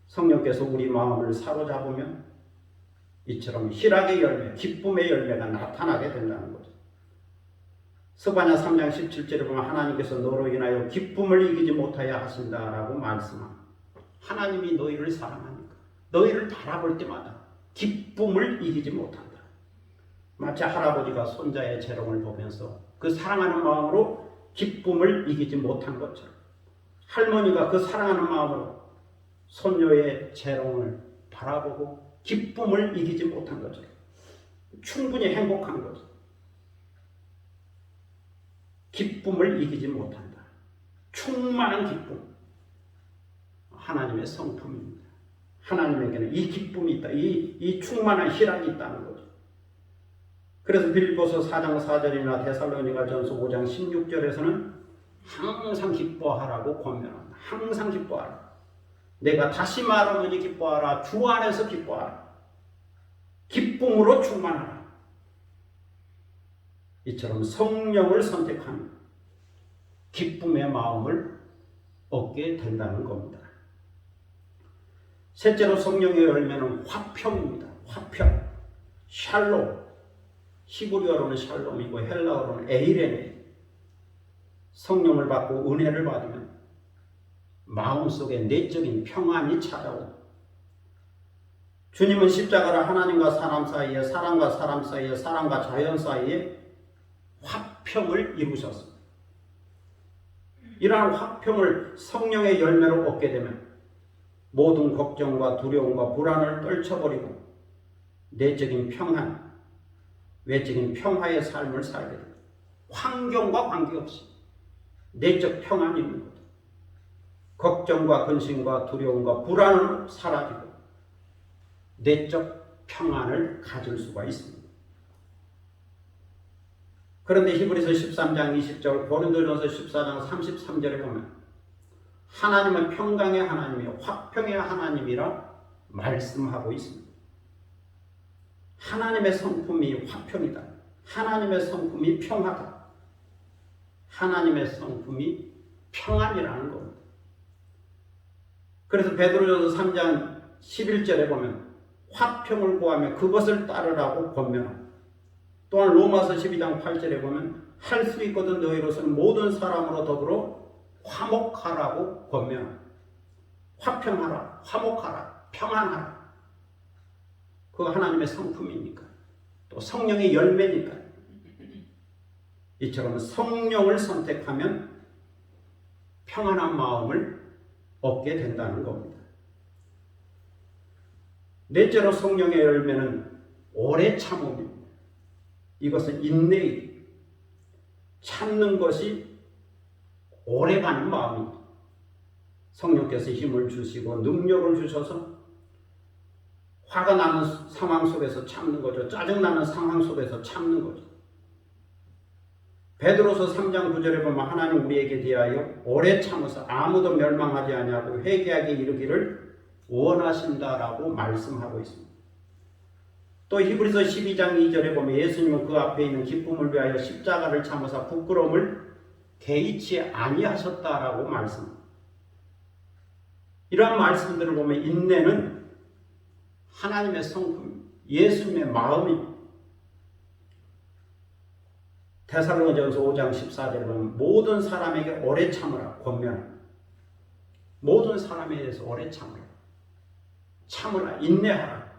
성령께서 우리 마음을 사로잡으면 이처럼 희락의 열매, 기쁨의 열매가 나타나게 된다는 거죠. 스바냐 3장 17절에 보면 하나님께서 너로 인하여 기쁨을 이기지 못하여 하신다라고 말씀합니다. 하나님이 너희를 사랑하니까 너희를 바라볼 때마다 기쁨을 이기지 못한다. 마치 할아버지가 손자의 재롱을 보면서 그 사랑하는 마음으로 기쁨을 이기지 못한 것처럼 할머니가 그 사랑하는 마음으로 손녀의 재롱을 바라보고 기쁨을 이기지 못한 것처럼 충분히 행복한 거죠. 기쁨을 이기지 못한다. 충만한 기쁨. 하나님의 성품입니다. 하나님에게는 이 기쁨이 있다. 이 충만한 희락이 있다는 거죠. 그래서 빌립보서 4장 4절이나 데살로니가전서 5장 16절에서는 항상 기뻐하라고 권면합니다. 항상 기뻐하라. 내가 다시 말하노니 기뻐하라. 주 안에서 기뻐하라. 기쁨으로 충만하라. 이처럼 성령을 선택하는 기쁨의 마음을 얻게 된다는 겁니다. 셋째로 성령의 열매는 화평입니다. 화평. 샬롬. 히브리어로는 샬롬이고 헬라어로는 에이레네. 성령을 받고 은혜를 받으면 마음속에 내적인 평안이 찾아오고 주님은 십자가를 하나님과 사람 사이에, 사람과 사람 사이에, 사람과 자연 사이에 화평을 이루셨습니다. 이러한 화평을 성령의 열매로 얻게 되면 모든 걱정과 두려움과 불안을 떨쳐버리고 내적인 평안, 외적인 평화의 삶을 살게 됩니다. 환경과 관계없이 내적 평안이 있는 것. 걱정과 근심과 두려움과 불안은 사라지고 내적 평안을 가질 수가 있습니다. 그런데 히브리서 13장 20절, 고린도전서 14장 33절에 보면 하나님은 평강의 하나님이요 화평의 하나님이라 말씀하고 있습니다. 하나님의 성품이 화평이다. 하나님의 성품이 평화다. 하나님의 성품이 평안이라는 겁니다. 그래서 베드로전서 3장 11절에 보면 화평을 구하며 그것을 따르라고 권면합니다. 또한 로마서 12장 8절에 보면 할 수 있거든 너희로서는 모든 사람으로 더불어 화목하라고 권면합니다. 화평하라, 화목하라, 평안하라. 그거 하나님의 성품이니까. 또 성령의 열매니까. 이처럼 성령을 선택하면 평안한 마음을 얻게 된다는 겁니다. 넷째로 성령의 열매는 오래 참음입니다. 이것은 인내입니다. 참는 것이 오래가는 마음입니다. 성령께서 힘을 주시고 능력을 주셔서 화가 나는 상황 속에서 참는 거죠. 짜증나는 상황 속에서 참는 거죠. 베드로서 3장 9절에 보면 하나님 우리에게 대하여 오래 참으사 아무도 멸망하지 아니하고 회개하게 이르기를 원하신다라고 말씀하고 있습니다. 또 히브리서 12장 2절에 보면 예수님은 그 앞에 있는 기쁨을 위하여 십자가를 참으사 부끄러움을 개의치 아니하셨다라고 말씀합니다. 이러한 말씀들을 보면 인내는 하나님의 성품, 예수님의 마음입니다. 데살로니가전서 5장 14절에 보면 모든 사람에게 오래 참으라 권면합니다. 모든 사람에 대해서 오래 참으라. 참으라, 인내하라.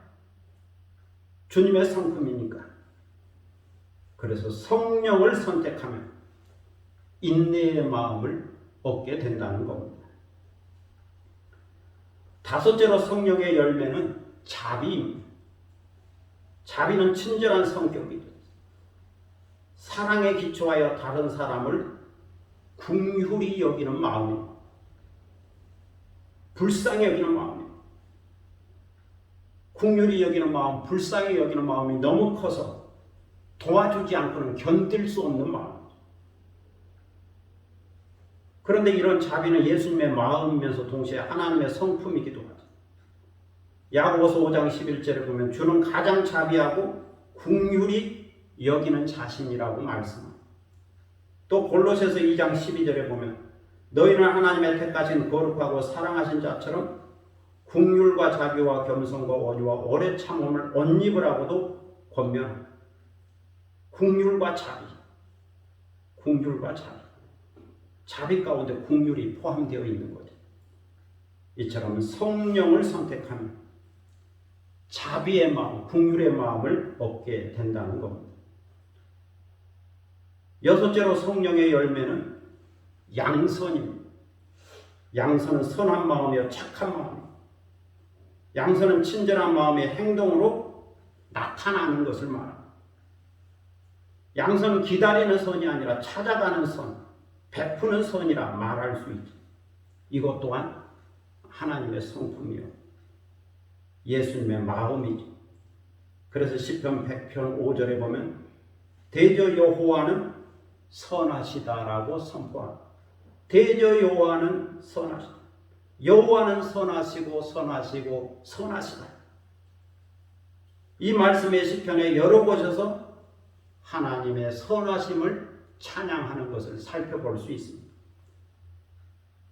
주님의 성품이니까. 그래서 성령을 선택하면 인내의 마음을 얻게 된다는 겁니다. 다섯째로 성령의 열매는 자비입니다. 자비는 친절한 성격이죠. 사랑에 기초하여 다른 사람을 긍휼히 여기는 마음입니다. 불쌍히 여기는 마음입니다. 긍휼히 여기는 마음, 불쌍히 여기는 마음이 너무 커서 도와주지 않고는 견딜 수 없는 마음입니다. 그런데 이런 자비는 예수님의 마음이면서 동시에 하나님의 성품이기도 하죠. 야고보서 5장 11절에 보면 주는 가장 자비하고 긍휼히 여기는 자신이라고 말씀합니다. 또 골로새서 2장 12절에 보면 너희는 하나님의 택하신 거룩하고 사랑하신 자처럼 긍휼과 자비와 겸손과 온유와 오래 참음을 옷 입으라고도 권면합니다. 긍휼과 자비, 긍휼과 자비. 자비 가운데 긍휼이 포함되어 있는 거죠. 이처럼 성령을 선택하면 자비의 마음, 긍휼의 마음을 얻게 된다는 겁니다. 여섯째로 성령의 열매는 양선입니다. 양선은 선한 마음이요 착한 마음입니다. 양선은 친절한 마음의 행동으로 나타나는 것을 말합니다. 양선은 기다리는 선이 아니라 찾아가는 선, 베푸는 선이라 말할 수 있죠. 이것 또한 하나님의 성품이요 예수님의 마음이죠. 그래서 시편 100편 5절에 보면 대저 여호와는 선하시다라고 선포합니다. 대저 여호와는 선하시다. 여호와는 선하시고 선하시고 선하시다. 이 말씀의 시편에 여러 곳에서 하나님의 선하심을 찬양하는 것을 살펴볼 수 있습니다.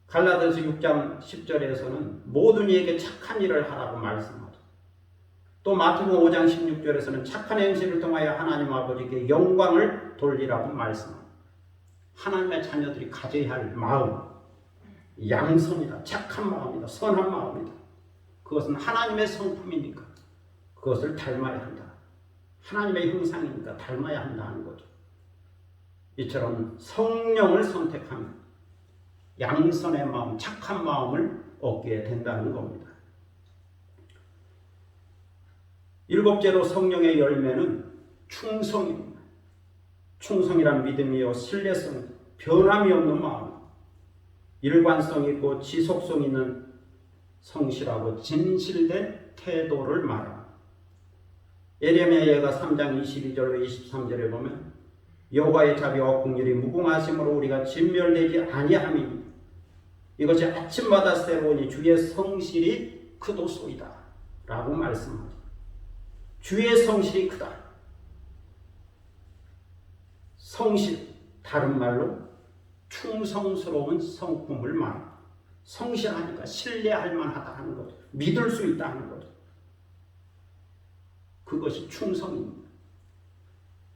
갈라디아서 6장 10절에서는 모든 이에게 착한 일을 하라고 말씀하죠. 또 마태복음 5장 16절에서는 착한 행실을 통하여 하나님 아버지께 영광을 돌리라고 말씀합니다. 하나님의 자녀들이 가져야 할 마음, 양선이다, 착한 마음이다, 선한 마음이다. 그것은 하나님의 성품이니까 그것을 닮아야 한다. 하나님의 형상이니까 닮아야 한다는 거죠. 이처럼 성령을 선택하면 양선의 마음, 착한 마음을 얻게 된다는 겁니다. 일곱째로 성령의 열매는 충성입니다. 충성이란 믿음이요 신뢰성, 변함이 없는 마음, 일관성 있고 지속성 있는 성실하고 진실된 태도를 말합니다. 예레미야 예가 3장 22절로 23절에 보면 여호와의 자비와 긍휼이 무궁하심으로 우리가 진멸되지 아니함이니 이것이 아침마다 새로우니 주의 성실이 크도소이다 라고 말씀합니다. 주의 성실이 크다. 성실, 다른 말로 충성스러운 성품을 말합니다. 성실하니까 신뢰할 만하다 하는 거죠. 믿을 수 있다 하는 거죠. 그것이 충성입니다.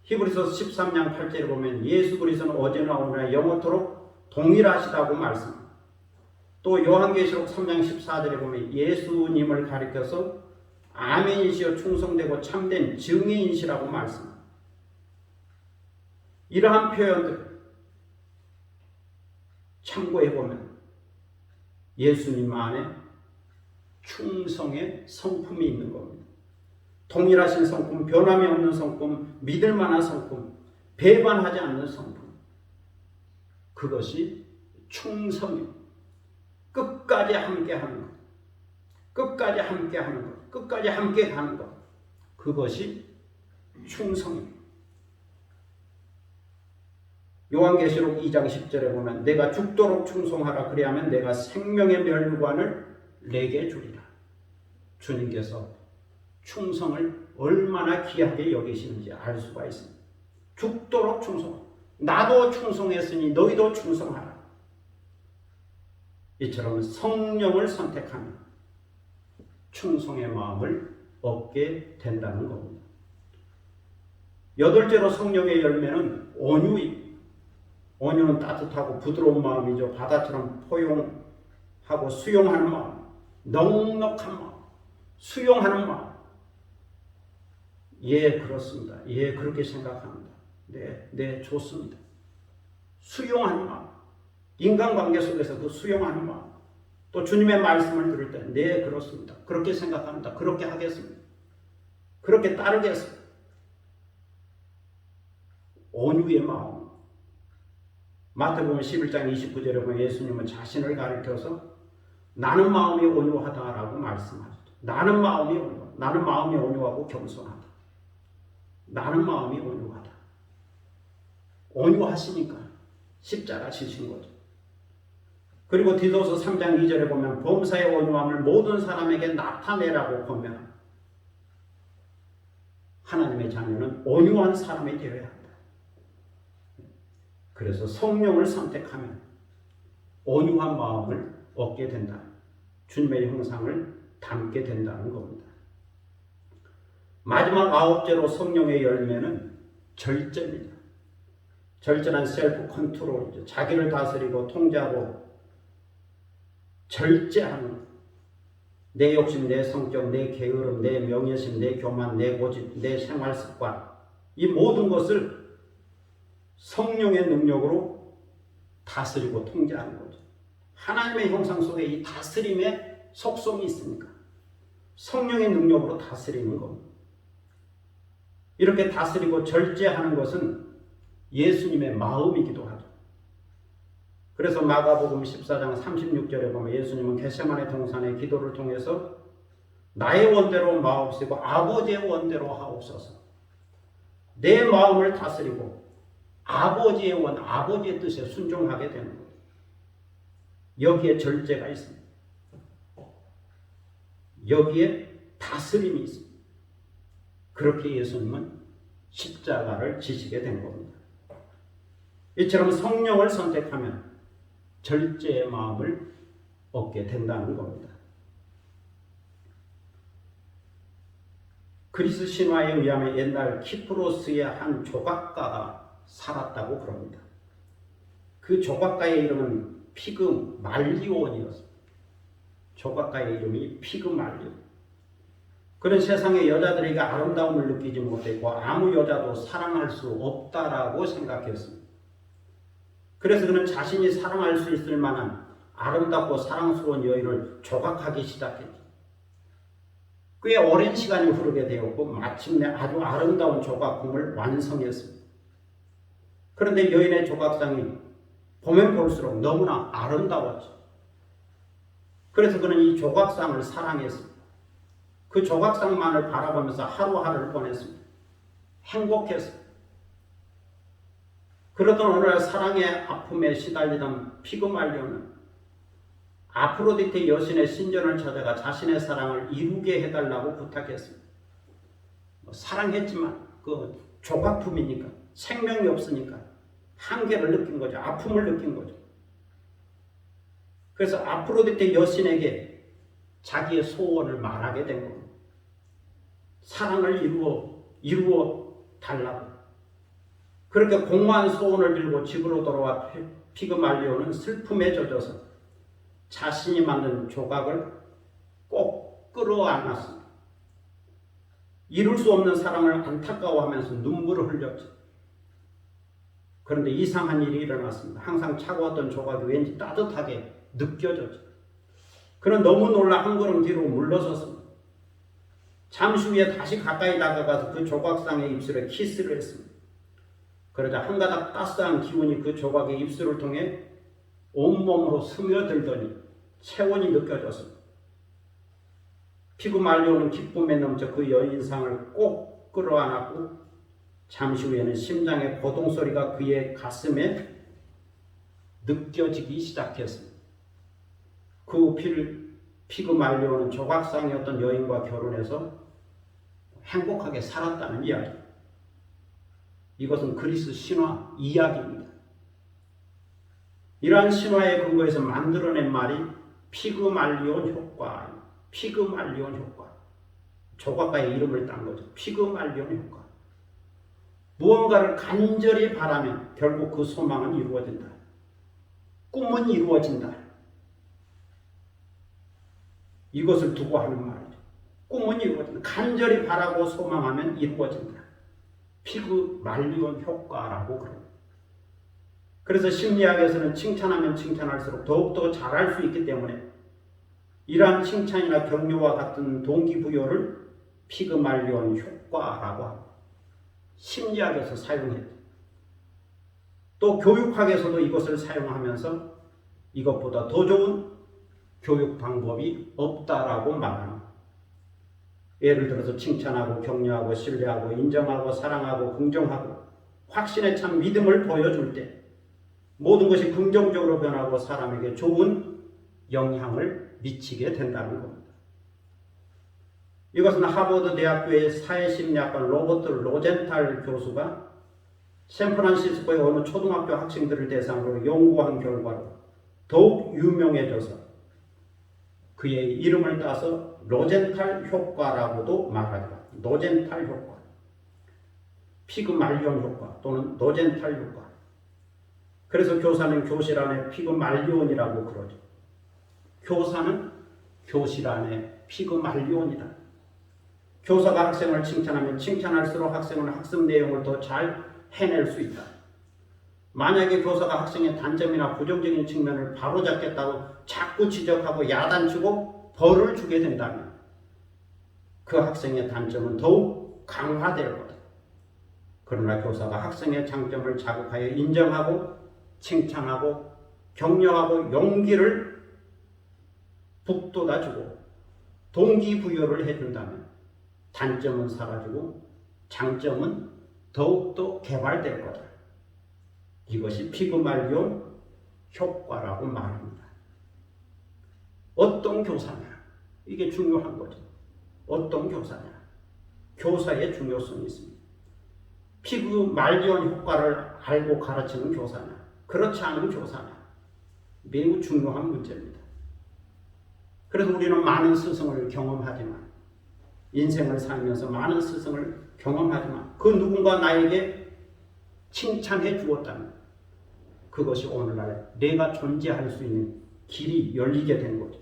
히브리서 13장 8절에 보면 예수 그리스도는 어제나 오늘나 영원토록 동일하시다고 말씀합니다. 또 요한계시록 3장 14절에 보면 예수님을 가리켜서 아멘이시여 충성되고 참된 증인이시라고 말씀합니다. 이러한 표현들 참고해보면 예수님 안에 충성의 성품이 있는 겁니다. 동일하신 성품, 변함이 없는 성품, 믿을 만한 성품, 배반하지 않는 성품. 그것이 충성입니다. 끝까지 함께하는 것. 끝까지 함께하는 것. 끝까지 함께 가는 것. 그것이 충성입니다. 요한계시록 2장 10절에 보면 내가 죽도록 충성하라 그리하면 내가 생명의 멸류관을 내게 주리라. 주님께서 충성을 얼마나 귀하게 여기시는지 알 수가 있습니다. 죽도록 충성. 나도 충성했으니 너희도 충성하라. 이처럼 성령을 선택하면 충성의 마음을 얻게 된다는 겁니다. 여덟째로 성령의 열매는 온유입니다. 온유는 따뜻하고 부드러운 마음이죠. 바다처럼 포용하고 수용하는 마음, 넉넉한 마음, 수용하는 마음. 예, 그렇습니다. 예, 그렇게 생각합니다. 네, 좋습니다. 수용하는 마음. 인간관계 속에서 그 수용하는 마음. 또 주님의 말씀을 들을 때, 네, 그렇습니다. 그렇게 생각합니다. 그렇게 하겠습니다. 그렇게 따르겠습니다. 온유의 마음. 마태복음 11장 29절에 보면 예수님은 자신을 가리켜서 나는 마음이 온유하다라고 말씀하셨죠. 나는 마음이 온유하고 겸손하다. 나는 마음이 온유하다. 온유하시니까 십자가 지신 거죠. 그리고 디도서 3장 2절에 보면 범사의 온유함을 모든 사람에게 나타내라고 보면 하나님의 자녀는 온유한 사람이 되어야 한다. 그래서 성령을 선택하면 온유한 마음을 얻게 된다. 주님의 형상을 담게 된다는 겁니다. 마지막 아홉째로 성령의 열매는 절제입니다. 절제란 셀프 컨트롤이죠. 자기를 다스리고 통제하고 절제하는 것. 내 욕심, 내 성격, 내 게으름, 내 명예심, 내 교만, 내 고집, 내 생활 습관, 이 모든 것을 성령의 능력으로 다스리고 통제하는 거죠. 하나님의 형상 속에 이 다스림의 속성이 있으니까 성령의 능력으로 다스리는 겁니다. 이렇게 다스리고 절제하는 것은 예수님의 마음이기도 하죠. 그래서 마가복음 14장 36절에 보면 예수님은 겟세마네 동산의 기도를 통해서 나의 원대로 마옵시고 아버지의 원대로 하옵소서. 내 마음을 다스리고 아버지의 원, 아버지의 뜻에 순종하게 되는 거예요. 여기에 절제가 있습니다. 여기에 다스림이 있습니다. 그렇게 예수님은 십자가를 지시게 된 겁니다. 이처럼 성령을 선택하면 절제의 마음을 얻게 된다는 겁니다. 그리스 신화에 의하면 옛날 키프로스의 한 조각가가 살았다고 그럽니다. 그 조각가의 이름은 피그말리온이었습니다. 조각가의 이름이 피그말리온. 그는 세상의 여자들에게 아름다움을 느끼지 못했고 아무 여자도 사랑할 수 없다라고 생각했습니다. 그래서 그는 자신이 사랑할 수 있을 만한 아름답고 사랑스러운 여인을 조각하기 시작했죠. 꽤 오랜 시간이 흐르게 되었고 마침내 아주 아름다운 조각품을 완성했습니다. 그런데 여인의 조각상이 보면 볼수록 너무나 아름다웠죠. 그래서 그는 이 조각상을 사랑했습니다. 그 조각상만을 바라보면서 하루하루를 보냈습니다. 행복했습니다. 그러던 어느 날 사랑의 아픔에 시달리던 피그말리온은 아프로디테 여신의 신전을 찾아가 자신의 사랑을 이루게 해달라고 부탁했습니다. 사랑했지만 그 조각품이니까 생명이 없으니까 한계를 느낀 거죠. 아픔을 느낀 거죠. 그래서 아프로디테 여신에게 자기의 소원을 말하게 된 겁니다. 사랑을 이루어 달라고. 그렇게 공허한 소원을 들고 집으로 돌아와 피그말리온은 슬픔에 젖어서 자신이 만든 조각을 꼭 끌어안았습니다. 이룰 수 없는 사랑을 안타까워하면서 눈물을 흘렸죠. 그런데 이상한 일이 일어났습니다. 항상 차가웠던 조각이 왠지 따뜻하게 느껴졌죠. 그는 너무 놀라 한 걸음 뒤로 물러섰습니다. 잠시 후에 다시 가까이 다가가서 그 조각상의 입술에 키스를 했습니다. 그러자 한 가닥 따스한 기운이 그 조각의 입술을 통해 온몸으로 스며들더니 체온이 느껴졌습니다. 피그말리오는 기쁨에 넘쳐 그 여인상을 꼭 끌어안았고 잠시 후에는 심장의 고동소리가 그의 가슴에 느껴지기 시작했습니다. 그 후 피그말리오는 조각상이었던 여인과 결혼해서 행복하게 살았다는 이야기. 이것은 그리스 신화 이야기입니다. 이러한 신화의 근거에서 만들어낸 말이 피그말리온 효과, 피그말리온 효과. 조각가의 이름을 딴 거죠. 피그말리온 효과. 무언가를 간절히 바라면 결국 그 소망은 이루어진다. 꿈은 이루어진다. 이것을 두고 하는 말이죠. 꿈은 이루어진다. 간절히 바라고 소망하면 이루어진다. 피그말리온 효과라고 그럽니다. 그래서 심리학에서는 칭찬하면 칭찬할수록 더욱더 잘할 수 있기 때문에 이러한 칭찬이나 격려와 같은 동기부여를 피그말리온 효과라고 합니다. 심리학에서 사용해요. 또 교육학에서도 이것을 사용하면서 이것보다 더 좋은 교육 방법이 없다라고 말합니다. 예를 들어서 칭찬하고 격려하고 신뢰하고 인정하고 사랑하고 긍정하고 확신에 찬 믿음을 보여줄 때 모든 것이 긍정적으로 변하고 사람에게 좋은 영향을 미치게 된다는 겁니다. 이것은 하버드 대학교의 사회심리학과 로버트 로젠탈 교수가 샌프란시스코의 어느 초등학교 학생들을 대상으로 연구한 결과로 더욱 유명해져서 그의 이름을 따서 로젠탈 효과라고도 말하죠. 로젠탈 효과, 피그말리온 효과 또는 로젠탈 효과. 그래서 교사는 교실 안에 피그말리온이라고 그러죠. 교사는 교실 안에 피그말리온이다. 교사가 학생을 칭찬하면 칭찬할수록 학생은 학습 내용을 더 잘 해낼 수 있다. 만약에 교사가 학생의 단점이나 부정적인 측면을 바로잡겠다고 자꾸 지적하고 야단치고 벌을 주게 된다면 그 학생의 단점은 더욱 강화될 거다. 그러나 교사가 학생의 장점을 자극하여 인정하고 칭찬하고 격려하고 용기를 북돋아주고 동기부여를 해준다면 단점은 사라지고 장점은 더욱더 개발될 거다. 이것이 피그말리온 효과라고 말합니다. 어떤 교사냐? 이게 중요한 거죠. 어떤 교사냐? 교사의 중요성이 있습니다. 피그말리온 효과를 알고 가르치는 교사냐? 그렇지 않은 교사냐? 매우 중요한 문제입니다. 그래서 우리는 많은 스승을 경험하지만 인생을 살면서 많은 스승을 경험하지만 그 누군가 나에게 칭찬해 주었다면 그것이 오늘날 내가 존재할 수 있는 길이 열리게 된 거죠.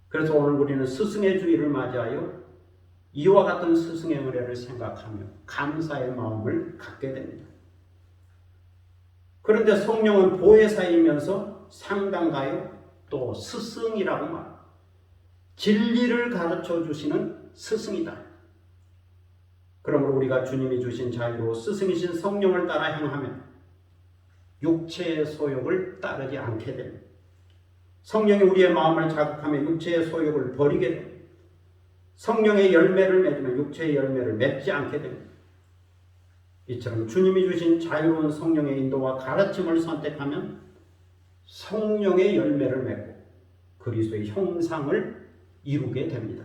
그래서 오늘 우리는 스승의 주일을 맞이하여 이와 같은 스승의 은혜를 생각하며 감사의 마음을 갖게 됩니다. 그런데 성령은 보혜사이면서 상담가요 또 스승이라고 말합니다. 진리를 가르쳐 주시는 스승이다. 그러므로 우리가 주님이 주신 자유로 스승이신 성령을 따라 행하면 육체의 소욕을 따르지 않게 됩니다. 성령이 우리의 마음을 자극하며 육체의 소욕을 버리게 됩니다. 성령의 열매를 맺으면 육체의 열매를 맺지 않게 됩니다. 이처럼 주님이 주신 자유로운 성령의 인도와 가르침을 선택하면 성령의 열매를 맺고 그리스도의 형상을 이루게 됩니다.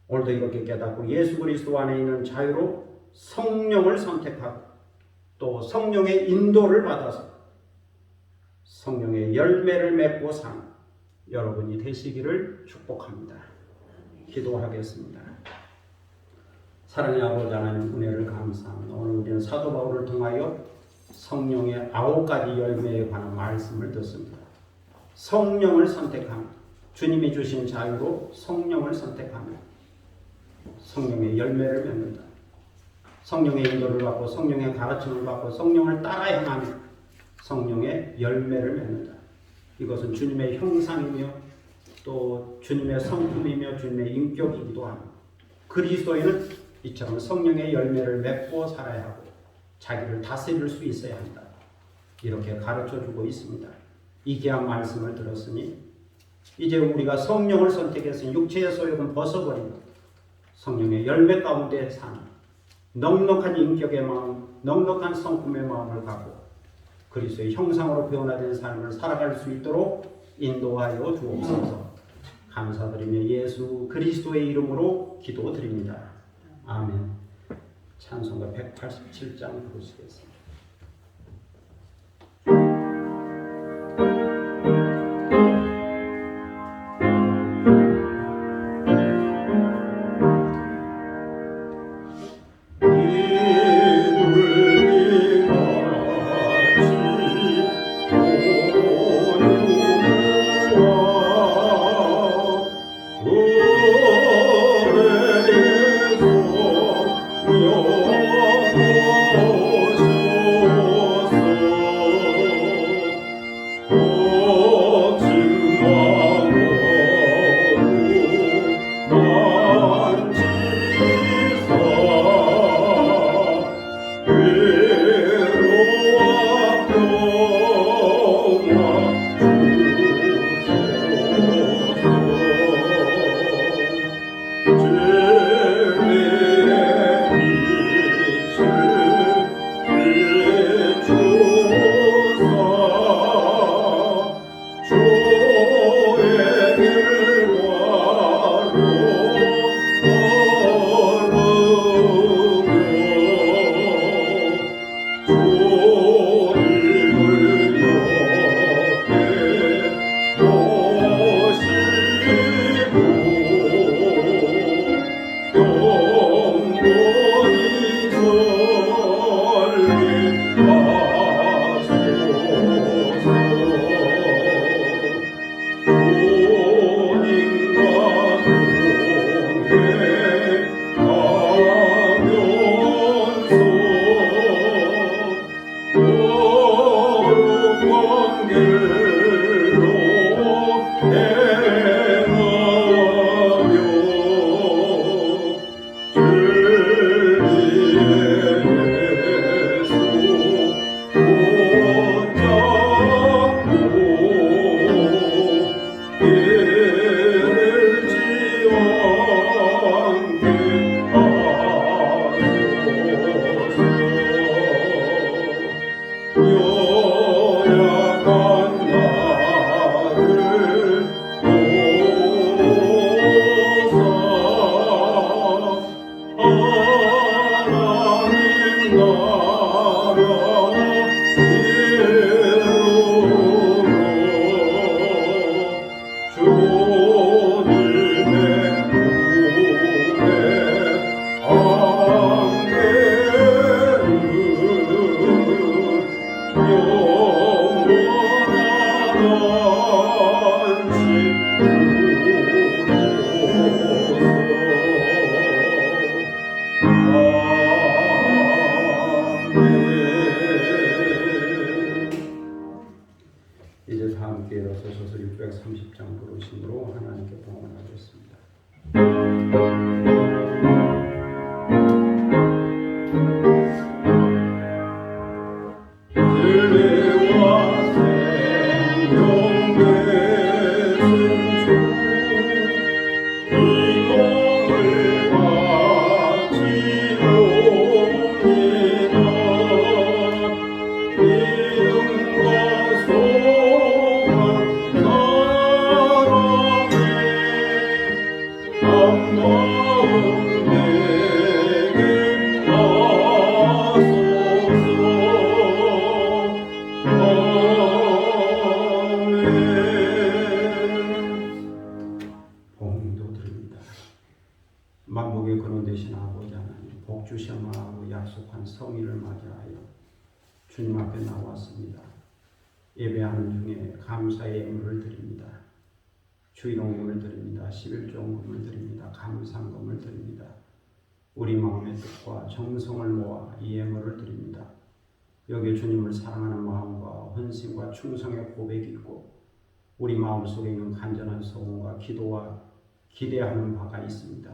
오늘도 이렇게 깨닫고 예수 그리스도 안에 있는 자유로 성령을 선택하고 또 성령의 인도를 받아서 성령의 열매를 맺고 사는 여러분이 되시기를 축복합니다. 기도하겠습니다. 사랑의 아버지 하나님 은혜를 감사합니다. 오늘 우리는 사도 바울을 통하여 성령의 9가지 열매에 관한 말씀을 듣습니다. 성령을 선택하며 주님이 주신 자유로 성령을 선택하며 성령의 열매를 맺는다. 성령의 인도를 받고 성령의 가르침을 받고 성령을 따라 행하며 성령의 열매를 맺는다. 이것은 주님의 형상이며 또 주님의 성품이며 주님의 인격이기도 합니다. 그리스도인은 이처럼 성령의 열매를 맺고 살아야 하고 자기를 다스릴 수 있어야 한다. 이렇게 가르쳐주고 있습니다. 이 귀한 말씀을 들었으니 이제 우리가 성령을 선택했으니 육체의 소욕은 벗어버리고 성령의 열매 가운데 사는 넉넉한 인격의 마음, 넉넉한 성품의 마음을 갖고 그리스도의 형상으로 변화된 삶을 살아갈 수 있도록 인도하여 주옵소서. 감사드리며 예수 그리스도의 이름으로 기도드립니다. 아멘. 찬송가 187장 부르시겠습니다. 이제 다 함께 일어서셔서 630장 부르심으로 하나님께 봉헌하겠습니다. 만복의 근원 되신 아버지 하나님, 복 주셔마하고 약속한 성의를 맞이하여 주님 앞에 나왔습니다. 예배하는 중에 감사의 예물을 드립니다. 주일용금을 드립니다. 11조금을 드립니다. 감상금을 드립니다. 우리 마음의 뜻과 정성을 모아 이 예물을 드립니다. 여기에 주님을 사랑하는 마음과 헌신과 충성의 고백이 있고 우리 마음속에 있는 간절한 소원과 기도와 기대하는 바가 있습니다.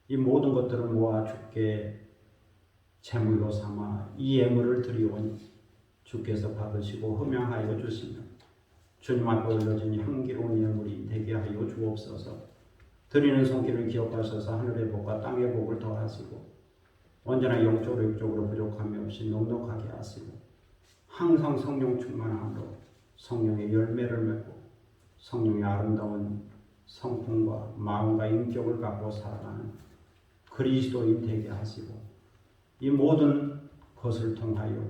이 모든 것들을 모아 주께 제물로 삼아 이 예물을 드리오니 주께서 받으시고 흠양하여 주시면 주님 앞에 올려진 향기로운 예물이 되게 하여 주옵소서. 드리는 손길을 기억하셔서 하늘의 복과 땅의 복을 더하시고 언제나 영적으로 육적으로 부족함이 없이 넉넉하게 하시고 항상 성령 충만함으로 성령의 열매를 맺고 성령의 아름다운 성품과 마음과 인격을 갖고 살아가는 그리스도인 되게 하시고 이 모든 것을 통하여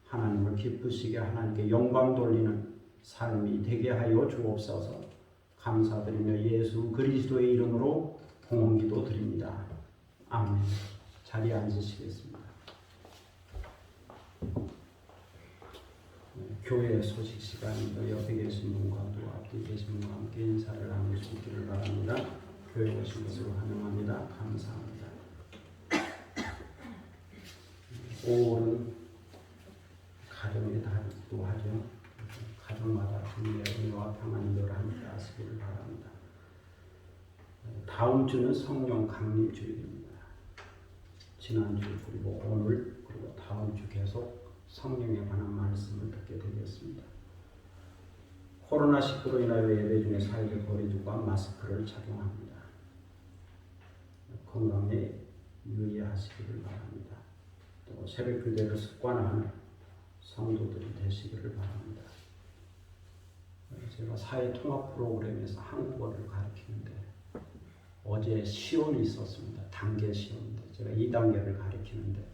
하나님을 기쁘시게 하나님께 영광 돌리는 삶이 되게 하여 주옵소서. 감사드리며 예수 그리스도의 이름으로 공헌기도 드립니다. 아멘. 자리에 앉으시겠습니다. 교회 소식 시간인데 옆에 계신 분과 또 앞에 계신 분과 함께 인사를 나누시기를 바랍니다. 교회 오신 것으로 환영합니다. 감사합니다. 5월은 가정의 달이기도 하죠. 가정마다 주님의 은혜와 평안이 늘 함께 하시기를 바랍니다. 다음 주는 성령 강림 주일입니다. 지난주 그리고 오늘 그리고 다음 주 계속 성령에 관한 말씀을 듣게 되겠습니다. 코로나19로 인하여 예배 중에 사회적 거리두기와 마스크를 착용합니다. 건강에 유의하시기를 바랍니다. 또 새벽 기도를 습관화하는 성도들이 되시기를 바랍니다. 제가 사회 통합 프로그램에서 한국어를 가르치는데 어제 시험이 있었습니다. 단계 시험인데 제가 2단계를 가르치는데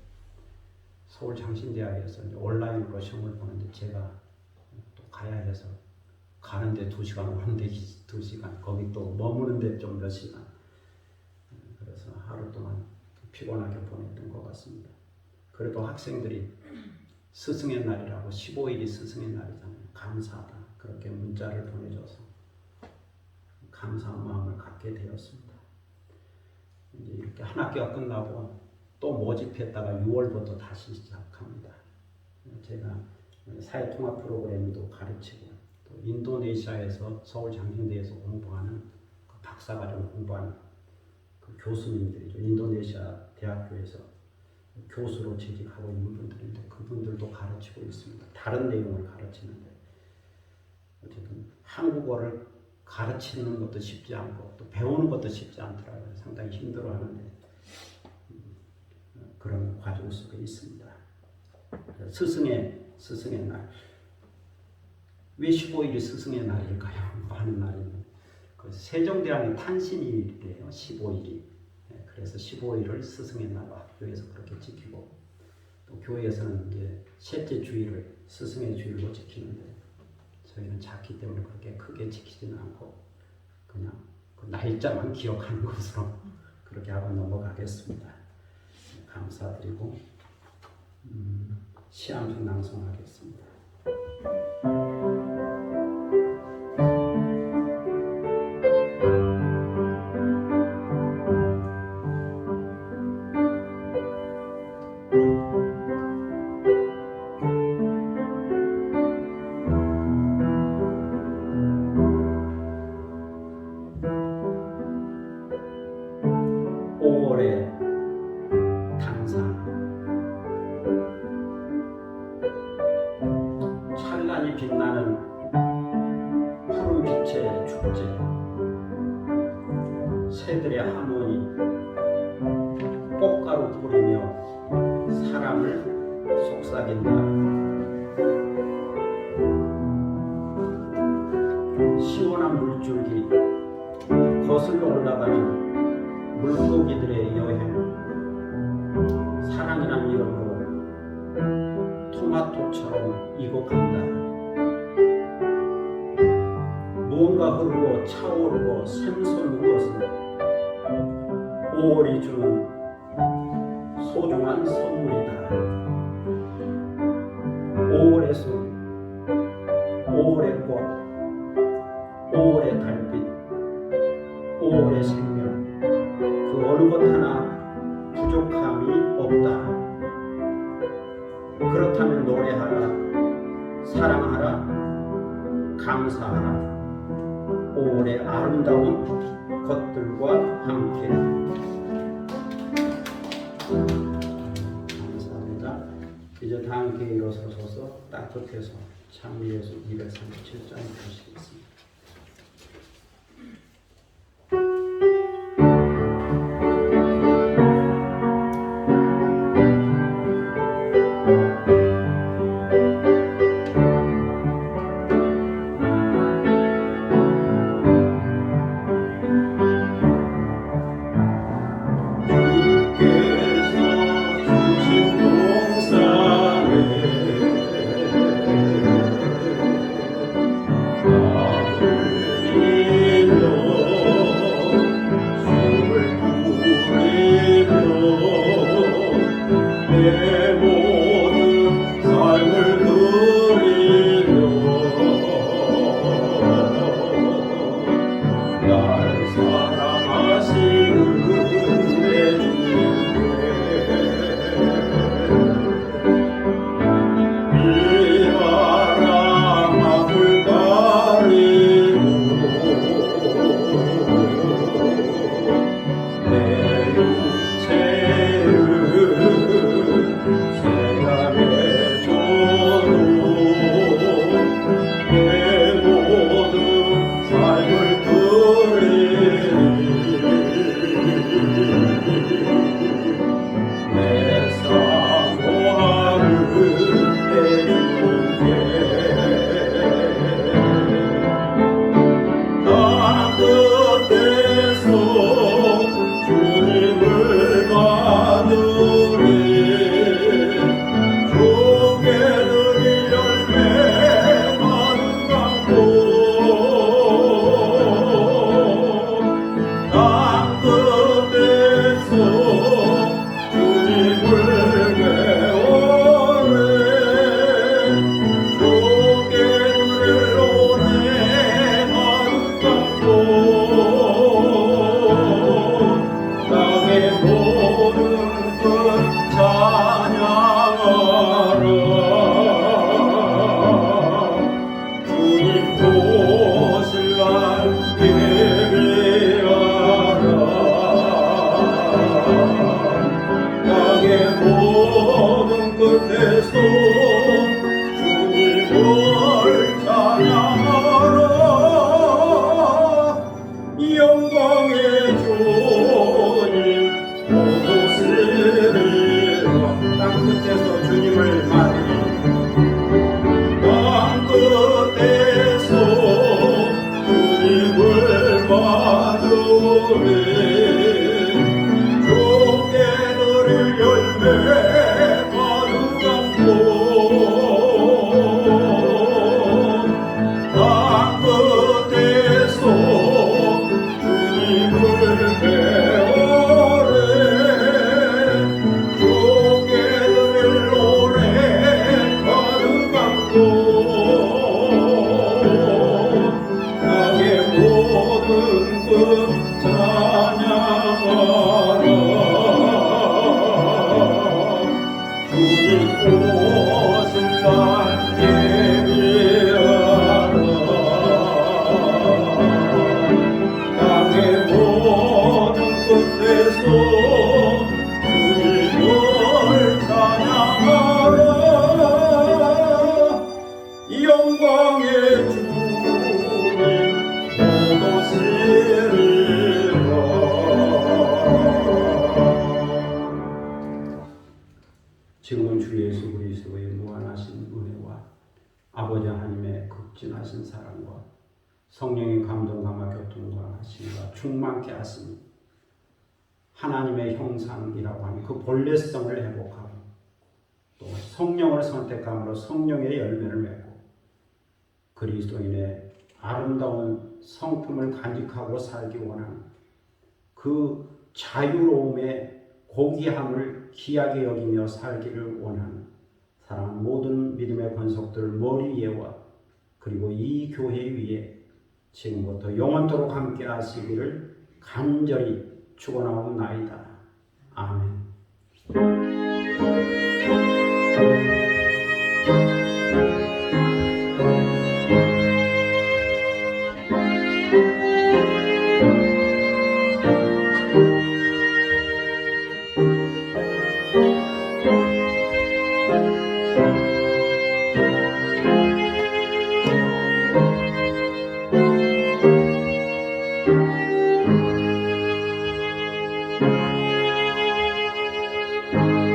서울 장신대학에서 이제 온라인으로 시험을 보는데 제가 또 가야 해서 가는데 2시간 오는데 2시간 거기 또 머무는데 좀 몇 시간 그래서 하루 동안 피곤하게 보냈던 것 같습니다. 그래도 학생들이 스승의 날이라고 15일이 스승의 날이잖아요. 감사하다 그렇게 문자를 보내줘서 감사한 마음을 갖게 되었습니다. 이제 이렇게 한 학기가 끝나고 또 모집했다가 6월부터 다시 시작합니다. 제가 사회통합 프로그램도 가르치고 또 인도네시아에서 서울 장신대에서 공부하는 그 박사과정 공부하는 그 교수님들이죠. 인도네시아 대학교에서 교수로 재직하고 있는 분들인데 그분들도 가르치고 있습니다. 다른 내용을 가르치는데 어쨌든 한국어를 가르치는 것도 쉽지 않고 또 배우는 것도 쉽지 않더라고요. 상당히 힘들어하는데 그런 과정 속에 있습니다. 스승의 날. 왜 15일이 스승의 날일까요? 하는 날이면 그 세종대왕의 탄신일이래요. 15일이. 그래서 15일을 스승의 날로 학교에서 그렇게 지키고 또 교회에서는 이제 셋째 주일을 스승의 주일로 지키는데 저희는 작기 때문에 그렇게 크게 지키지는 않고 그냥 그 날짜만 기억하는 것으로 그렇게 하고 넘어가겠습니다. 감사드리고 시 한 편 낭송하겠습니다. 찬란히 빛나는 푸른 빛의 축제 새들의 하모니 꽃가루 뿌리며 사람을 속삭인다. 시원한 물줄기 거슬러 올라가는 물고기들의 여행 사랑이란 이름으로 토마토처럼 이곡한다. 무언가 흐르고 차오르고 샘솟는 것은 5월이 주는 소중한 선물이다. 5월의 숲, 5월의 꽃, 5월의 달빛, 5월의 생명 그 어느 것 하나 부족 하면 노래하라, 사랑하라, 감사하라. 올해 아름다운 것들과 함께. 감사합니다. 이제 다 함께 일어서서 따뜻해서 찬미예수 237장 보시겠습니다. 지금은 주 예수 그리스도의 무한하신 은혜와 아버지 하나님의 극진하신 사랑과 성령의 감동감화 교통하심과 충만케 하시니 하나님의 형상이라고 하는 그 본래성을 회복하고 또 성령을 선택함으로 성령의 열매를 맺고 그리스도인의 아름다운 성품을 간직하고 살기 원하는 그 자유로움의 고귀함을 귀하게 여기며 살기를 원하는 사랑하는 모든 믿음의 권속들 머리 위에와 그리고 이 교회 위에 지금부터 영원토록 함께 하시기를 간절히 축원하옵나이다. 아멘.